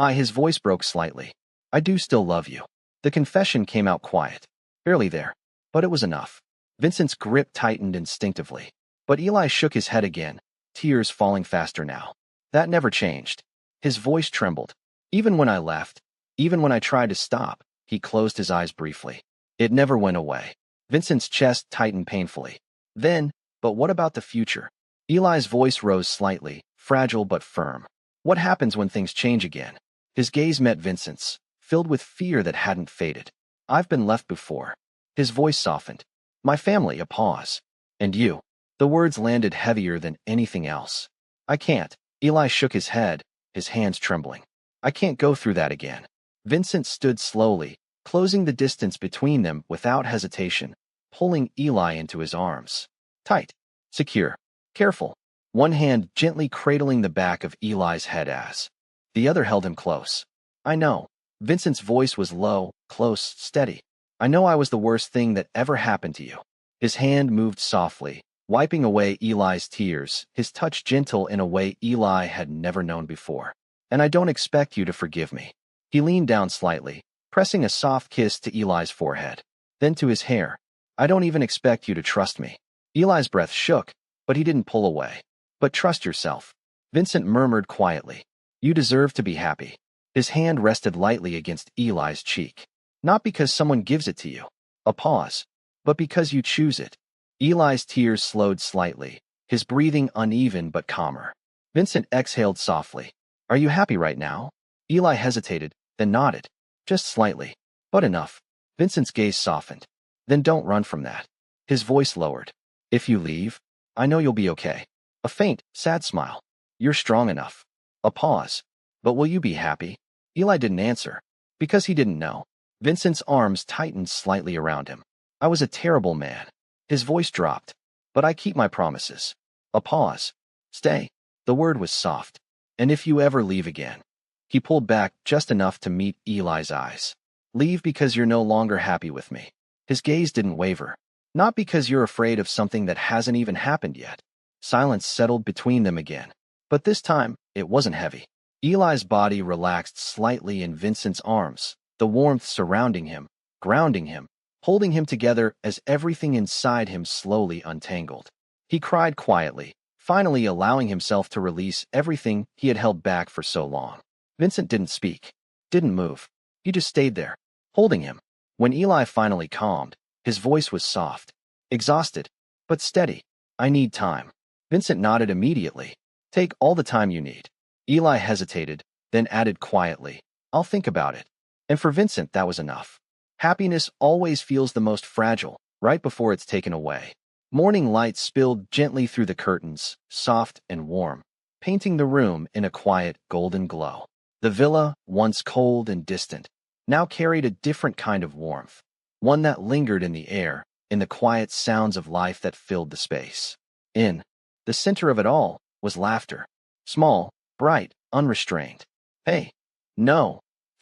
His voice broke slightly. I do still love you. The confession came out quiet. Barely there. But it was enough. Vincent's grip tightened instinctively. But Eli shook his head again, tears falling faster now. That never changed. His voice trembled. Even when I left, even when I tried to stop, he closed his eyes briefly. It never went away. Vincent's chest tightened painfully. Then, but what about the future? Eli's voice rose slightly, fragile but firm. What happens when things change again? His gaze met Vincent's, filled with fear that hadn't faded. I've been left before. His voice softened. My family, a pause. And you. The words landed heavier than anything else. I can't. Eli shook his head, his hands trembling. I can't go through that again. Vincent stood slowly, closing the distance between them without hesitation, pulling Eli into his arms. Tight. Secure. Careful. One hand gently cradling the back of Eli's head as the other held him close. I know. Vincent's voice was low, close, steady. I know I was the worst thing that ever happened to you. His hand moved softly, wiping away Eli's tears, his touch gentle in a way Eli had never known before. And I don't expect you to forgive me. He leaned down slightly, pressing a soft kiss to Eli's forehead. Then to his hair. I don't even expect you to trust me. Eli's breath shook, but he didn't pull away. But trust yourself. Vincent murmured quietly. You deserve to be happy. His hand rested lightly against Eli's cheek. Not because someone gives it to you. A pause. But because you choose it. Eli's tears slowed slightly, his breathing uneven but calmer. Vincent exhaled softly. Are you happy right now? Eli hesitated, then nodded. Just slightly. But enough. Vincent's gaze softened. Then don't run from that. His voice lowered. If you leave, I know you'll be okay. A faint, sad smile. You're strong enough. A pause. But will you be happy? Eli didn't answer. Because he didn't know. Vincent's arms tightened slightly around him. I was a terrible man. His voice dropped. But I keep my promises. A pause. Stay. The word was soft. And if you ever leave again. He pulled back just enough to meet Eli's eyes. Leave because you're no longer happy with me. His gaze didn't waver. Not because you're afraid of something that hasn't even happened yet. Silence settled between them again. But this time, it wasn't heavy. Eli's body relaxed slightly in Vincent's arms, the warmth surrounding him, grounding him, holding him together as everything inside him slowly untangled. He cried quietly, finally allowing himself to release everything he had held back for so long. Vincent didn't speak, didn't move. He just stayed there, holding him. When Eli finally calmed, his voice was soft, exhausted, but steady. I need time. Vincent nodded immediately. Take all the time you need. Eli hesitated, then added quietly, I'll think about it. And for Vincent, that was enough. Happiness always feels the most fragile, right before it's taken away. Morning light spilled gently through the curtains, soft and warm, painting the room in a quiet golden glow. The villa, once cold and distant, now carried a different kind of warmth, one that lingered in the air, in the quiet sounds of life that filled the space. In the center of it all was laughter. Small, bright, unrestrained. Hey. No.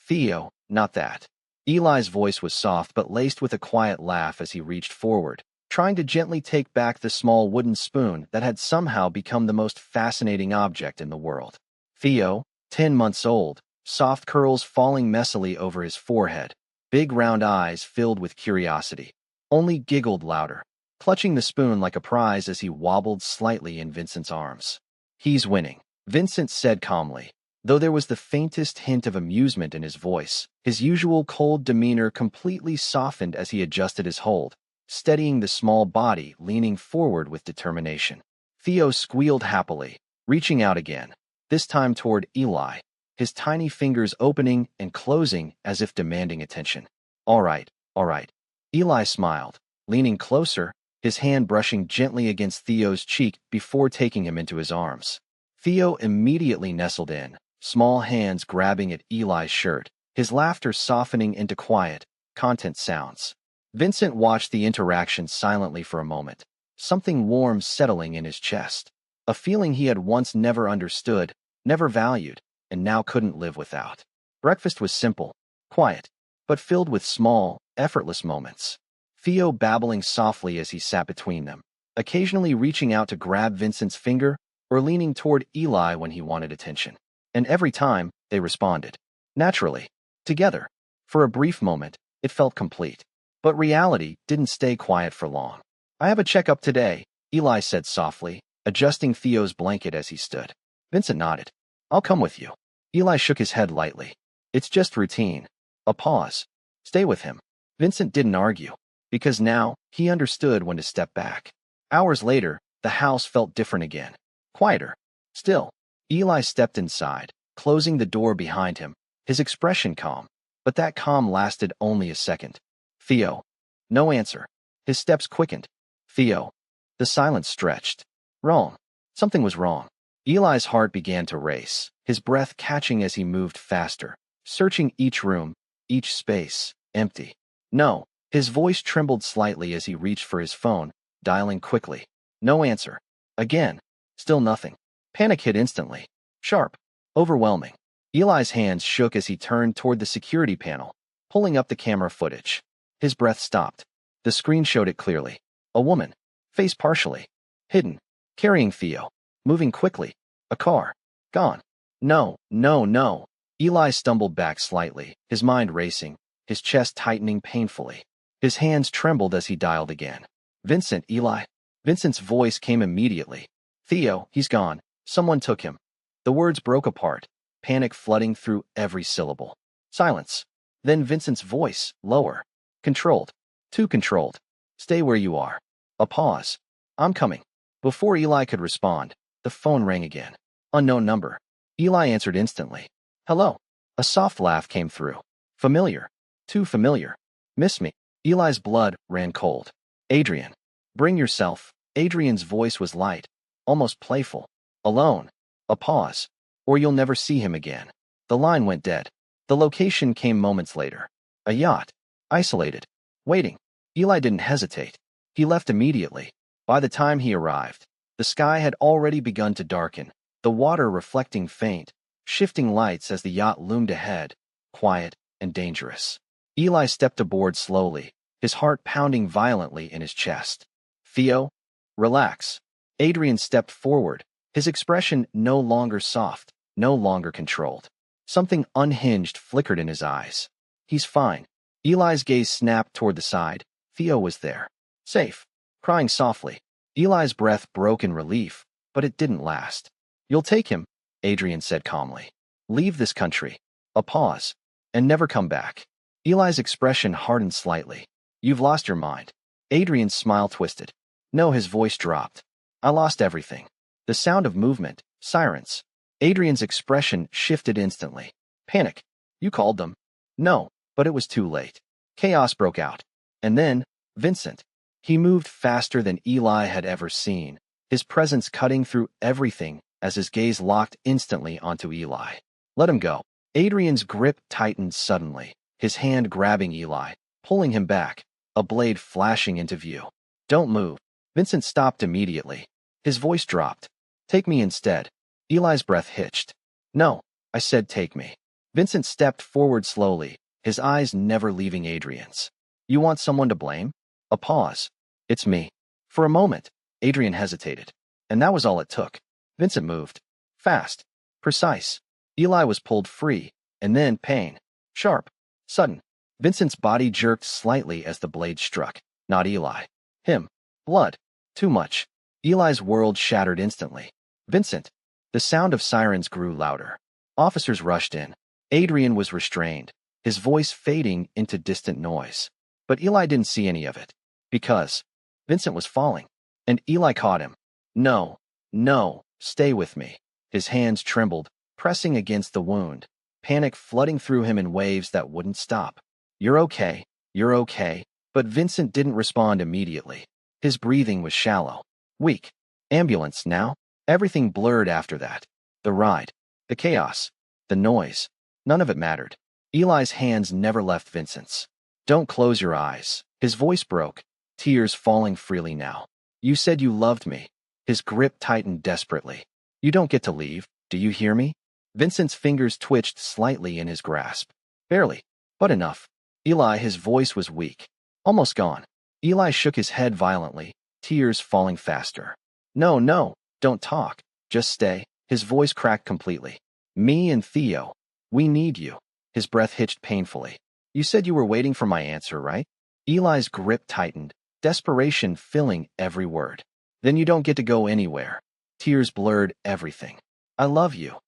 Theo, not that. Eli's voice was soft but laced with a quiet laugh as he reached forward, trying to gently take back the small wooden spoon that had somehow become the most fascinating object in the world. Theo, 10 months old, soft curls falling messily over his forehead, big round eyes filled with curiosity, only giggled louder, clutching the spoon like a prize as he wobbled slightly in Vincent's arms. He's winning, Vincent said calmly, though there was the faintest hint of amusement in his voice. His usual cold demeanor completely softened as he adjusted his hold, steadying the small body leaning forward with determination. Theo squealed happily, reaching out again, this time toward Eli, his tiny fingers opening and closing as if demanding attention. All right, all right. Eli smiled, leaning closer, his hand brushing gently against Theo's cheek before taking him into his arms. Theo immediately nestled in, small hands grabbing at Eli's shirt, his laughter softening into quiet, content sounds. Vincent watched the interaction silently for a moment, something warm settling in his chest. a feeling he had once never understood, never valued, and now couldn't live without. Breakfast was simple, quiet, but filled with small, effortless moments. Theo babbling softly as he sat between them, occasionally reaching out to grab Vincent's finger or leaning toward Eli when he wanted attention. And every time, they responded. Naturally. Together. For a brief moment, it felt complete. But reality didn't stay quiet for long. I have a checkup today, Eli said softly, adjusting Theo's blanket as he stood. Vincent nodded. I'll come with you. Eli shook his head lightly. It's just routine. A pause. Stay with him. Vincent didn't argue, because now he understood when to step back. Hours later, the house felt different again. Quieter. Still. Eli stepped inside, closing the door behind him, his expression calm. But that calm lasted only a second. Theo. No answer. His steps quickened. Theo. The silence stretched. Wrong. Something was wrong. Eli's heart began to race, his breath catching as he moved faster, searching each room, each space, empty. No. His voice trembled slightly as he reached for his phone, dialing quickly. No answer. Again. Still nothing. Panic hit instantly. Sharp. Overwhelming. Eli's hands shook as he turned toward the security panel, pulling up the camera footage. His breath stopped. The screen showed it clearly. A woman. Face partially. Hidden. Carrying Theo. Moving quickly. A car. Gone. No, no, no. Eli stumbled back slightly, his mind racing, his chest tightening painfully. His hands trembled as he dialed again. Vincent, Eli. Vincent's voice came immediately. Theo, he's gone. Someone took him. The words broke apart, panic flooding through every syllable. Silence. Then Vincent's voice, lower. Controlled. Too controlled. Stay where you are. A pause. I'm coming. Before Eli could respond, the phone rang again. Unknown number. Eli answered instantly. Hello. A soft laugh came through. Familiar. Too familiar. Miss me. Eli's blood ran cold. Adrian. Bring yourself. Adrian's voice was light, almost playful. Alone. A pause. Or you'll never see him again. The line went dead. The location came moments later. A yacht. Isolated. Waiting. Eli didn't hesitate. He left immediately. By the time he arrived, the sky had already begun to darken, the water reflecting faint, shifting lights as the yacht loomed ahead, quiet and dangerous. Eli stepped aboard slowly, his heart pounding violently in his chest. Theo, relax. Adrian stepped forward, his expression no longer soft, no longer controlled. Something unhinged flickered in his eyes. He's fine. Eli's gaze snapped toward the side. Theo was there. Safe. Crying softly. Eli's breath broke in relief, but it didn't last. You'll take him, Adrian said calmly. Leave this country. A pause. And never come back. Eli's expression hardened slightly. You've lost your mind. Adrian's smile twisted. No, his voice dropped. I lost everything. The sound of movement, sirens. Adrian's expression shifted instantly. Panic. You called them. No, but it was too late. Chaos broke out. And then, Vincent. He moved faster than Eli had ever seen, his presence cutting through everything as his gaze locked instantly onto Eli. Let him go. Adrian's grip tightened suddenly, his hand grabbing Eli, pulling him back, a blade flashing into view. Don't move. Vincent stopped immediately. His voice dropped. Take me instead. Eli's breath hitched. No, I said take me. Vincent stepped forward slowly, his eyes never leaving Adrian's. You want someone to blame? A pause. It's me. For a moment, Adrian hesitated. And that was all it took. Vincent moved. Fast. Precise. Eli was pulled free, and then pain. Sharp. Sudden. Vincent's body jerked slightly as the blade struck. Not Eli. Him. Blood. Too much. Eli's world shattered instantly. Vincent. The sound of sirens grew louder. Officers rushed in. Adrian was restrained, his voice fading into distant noise. But Eli didn't see any of it. Because Vincent was falling. And Eli caught him. No. No. Stay with me. His hands trembled, pressing against the wound, panic flooding through him in waves that wouldn't stop. You're okay. You're okay. But Vincent didn't respond immediately. His breathing was shallow. Weak. Ambulance now. Everything blurred after that. The ride. The chaos. The noise. None of it mattered. Eli's hands never left Vincent's. Don't close your eyes. His voice broke, tears falling freely now. You said you loved me. His grip tightened desperately. You don't get to leave, do you hear me? Vincent's fingers twitched slightly in his grasp. Barely, but enough. Eli, his voice was weak. Almost gone. Eli shook his head violently, tears falling faster. No, no, don't talk. Just stay. His voice cracked completely. Me and Theo. We need you. His breath hitched painfully. You said you were waiting for my answer, right? Eli's grip tightened, desperation filling every word. Then you don't get to go anywhere. Tears blurred everything. I love you.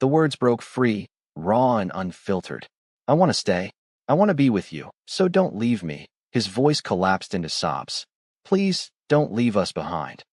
The words broke free, raw and unfiltered. I want to stay. I want to be with you, so don't leave me. His voice collapsed into sobs. Please, don't leave us behind.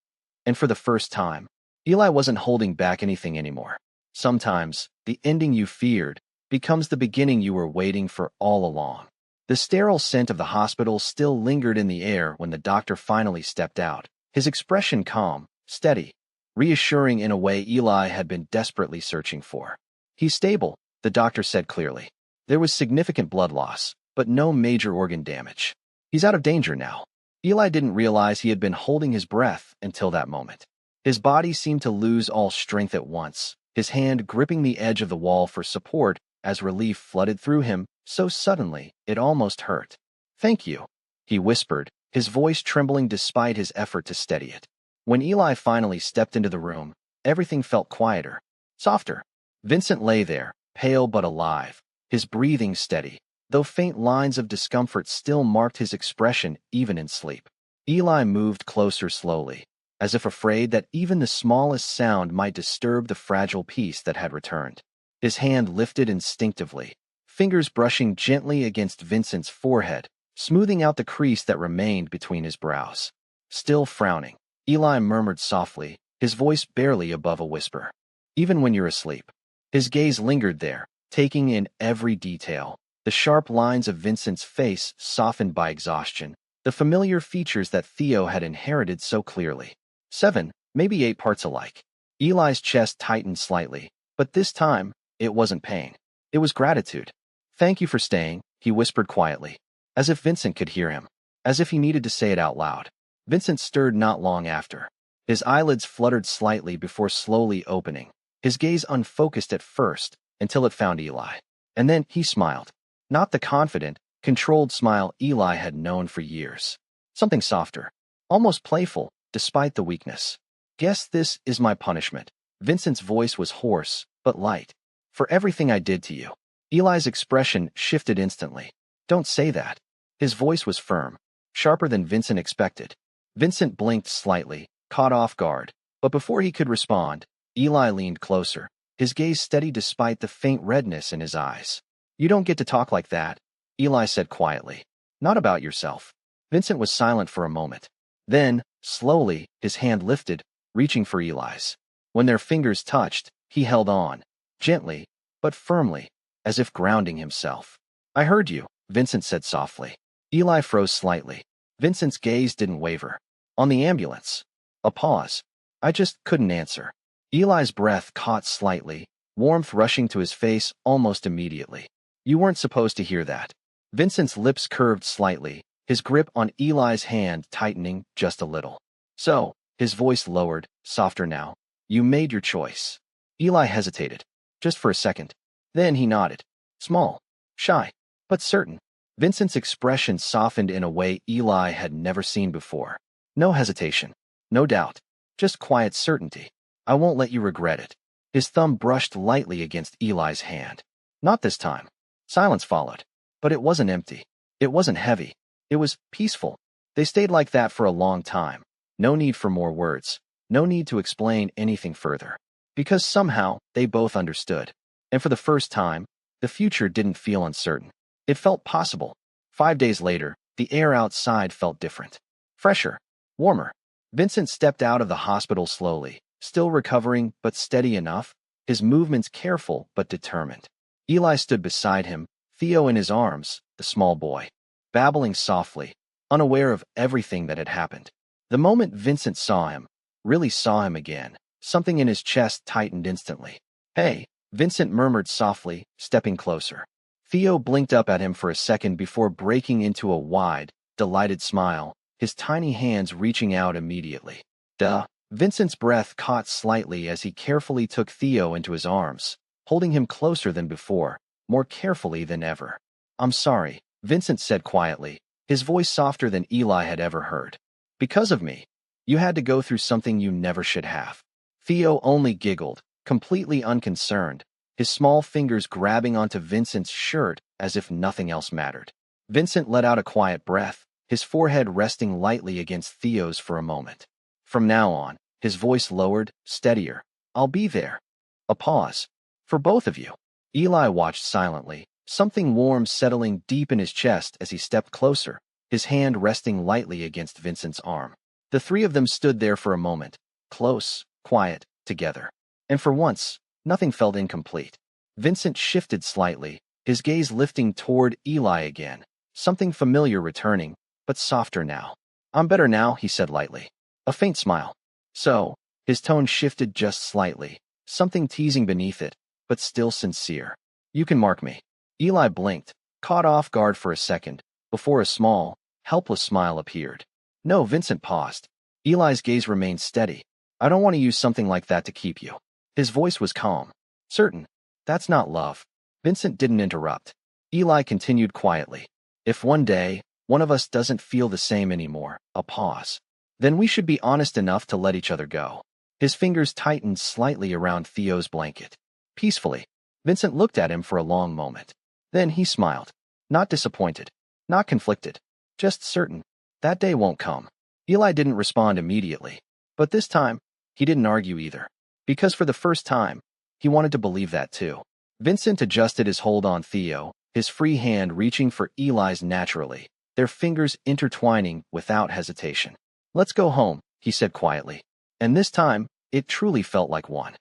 And for the first time, Eli wasn't holding back anything anymore. Sometimes, the ending you feared becomes the beginning you were waiting for all along. The sterile scent of the hospital still lingered in the air when the doctor finally stepped out, his expression calm, steady, reassuring in a way Eli had been desperately searching for. He's stable, the doctor said clearly. There was significant blood loss, but no major organ damage. He's out of danger now. Eli didn't realize he had been holding his breath until that moment. His body seemed to lose all strength at once, his hand gripping the edge of the wall for support as relief flooded through him so suddenly it almost hurt. Thank you, he whispered, his voice trembling despite his effort to steady it. When Eli finally stepped into the room, everything felt quieter, softer. Vincent lay there, pale but alive, his breathing steady, though faint lines of discomfort still marked his expression even in sleep. Eli moved closer slowly, as if afraid that even the smallest sound might disturb the fragile peace that had returned. His hand lifted instinctively, fingers brushing gently against Vincent's forehead, smoothing out the crease that remained between his brows. Still frowning, Eli murmured softly, his voice barely above a whisper. Even when you're asleep. His gaze lingered there, taking in every detail. The sharp lines of Vincent's face softened by exhaustion, the familiar features that Theo had inherited so clearly. 7, maybe 8 parts alike. Eli's chest tightened slightly, but this time, it wasn't pain. It was gratitude. Thank you for staying, he whispered quietly, as if Vincent could hear him, as if he needed to say it out loud. Vincent stirred not long after. His eyelids fluttered slightly before slowly opening, his gaze unfocused at first until it found Eli. And then he smiled. Not the confident, controlled smile Eli had known for years. Something softer, almost playful, despite the weakness. Guess this is my punishment. Vincent's voice was hoarse, but light. For everything I did to you. Eli's expression shifted instantly. Don't say that. His voice was firm, sharper than Vincent expected. Vincent blinked slightly, caught off guard, but before he could respond, Eli leaned closer, his gaze steady despite the faint redness in his eyes. You don't get to talk like that, Eli said quietly. Not about yourself. Vincent was silent for a moment. Then, slowly, his hand lifted, reaching for Eli's. When their fingers touched, he held on, gently, but firmly, as if grounding himself. I heard you, Vincent said softly. Eli froze slightly. Vincent's gaze didn't waver. On the ambulance. A pause. I just couldn't answer. Eli's breath caught slightly, warmth rushing to his face almost immediately. You weren't supposed to hear that. Vincent's lips curved slightly, his grip on Eli's hand tightening just a little. So, his voice lowered, softer now. You made your choice. Eli hesitated, just for a second. Then he nodded. Small, shy, but certain. Vincent's expression softened in a way Eli had never seen before. No hesitation, no doubt, just quiet certainty. I won't let you regret it. His thumb brushed lightly against Eli's hand. Not this time. Silence followed. But it wasn't empty. It wasn't heavy. It was peaceful. They stayed like that for a long time. No need for more words. No need to explain anything further. Because somehow, they both understood. And for the first time, the future didn't feel uncertain. It felt possible. 5 days later, the air outside felt different. Fresher. Warmer. Vincent stepped out of the hospital slowly, still recovering but steady enough, his movements careful but determined. Eli stood beside him, Theo in his arms, the small boy, babbling softly, unaware of everything that had happened. The moment Vincent saw him, really saw him again, something in his chest tightened instantly. Hey, Vincent murmured softly, stepping closer. Theo blinked up at him for a second before breaking into a wide, delighted smile, his tiny hands reaching out immediately. Duh, Vincent's breath caught slightly as he carefully took Theo into his arms, holding him closer than before, more carefully than ever. I'm sorry, Vincent said quietly, his voice softer than Eli had ever heard. Because of me. You had to go through something you never should have. Theo only giggled, completely unconcerned, his small fingers grabbing onto Vincent's shirt as if nothing else mattered. Vincent let out a quiet breath, his forehead resting lightly against Theo's for a moment. From now on, his voice lowered, steadier. I'll be there. A pause. For both of you. Eli watched silently, something warm settling deep in his chest as he stepped closer, his hand resting lightly against Vincent's arm. The three of them stood there for a moment, close, quiet, together. And for once, nothing felt incomplete. Vincent shifted slightly, his gaze lifting toward Eli again, something familiar returning, but softer now. I'm better now, he said lightly. A faint smile. So, his tone shifted just slightly, something teasing beneath it, but still sincere. You can mark me. Eli blinked, caught off guard for a second, before a small, helpless smile appeared. No, Vincent paused. Eli's gaze remained steady. I don't want to use something like that to keep you. His voice was calm. Certain. That's not love. Vincent didn't interrupt. Eli continued quietly. If one day, one of us doesn't feel the same anymore, a pause. Then we should be honest enough to let each other go. His fingers tightened slightly around Theo's blanket. Peacefully, Vincent looked at him for a long moment. Then he smiled. Not disappointed. Not conflicted. Just certain. That day won't come. Eli didn't respond immediately. But this time, he didn't argue either. Because for the first time, he wanted to believe that too. Vincent adjusted his hold on Theo, his free hand reaching for Eli's naturally, their fingers intertwining without hesitation. Let's go home, he said quietly. And this time, it truly felt like one.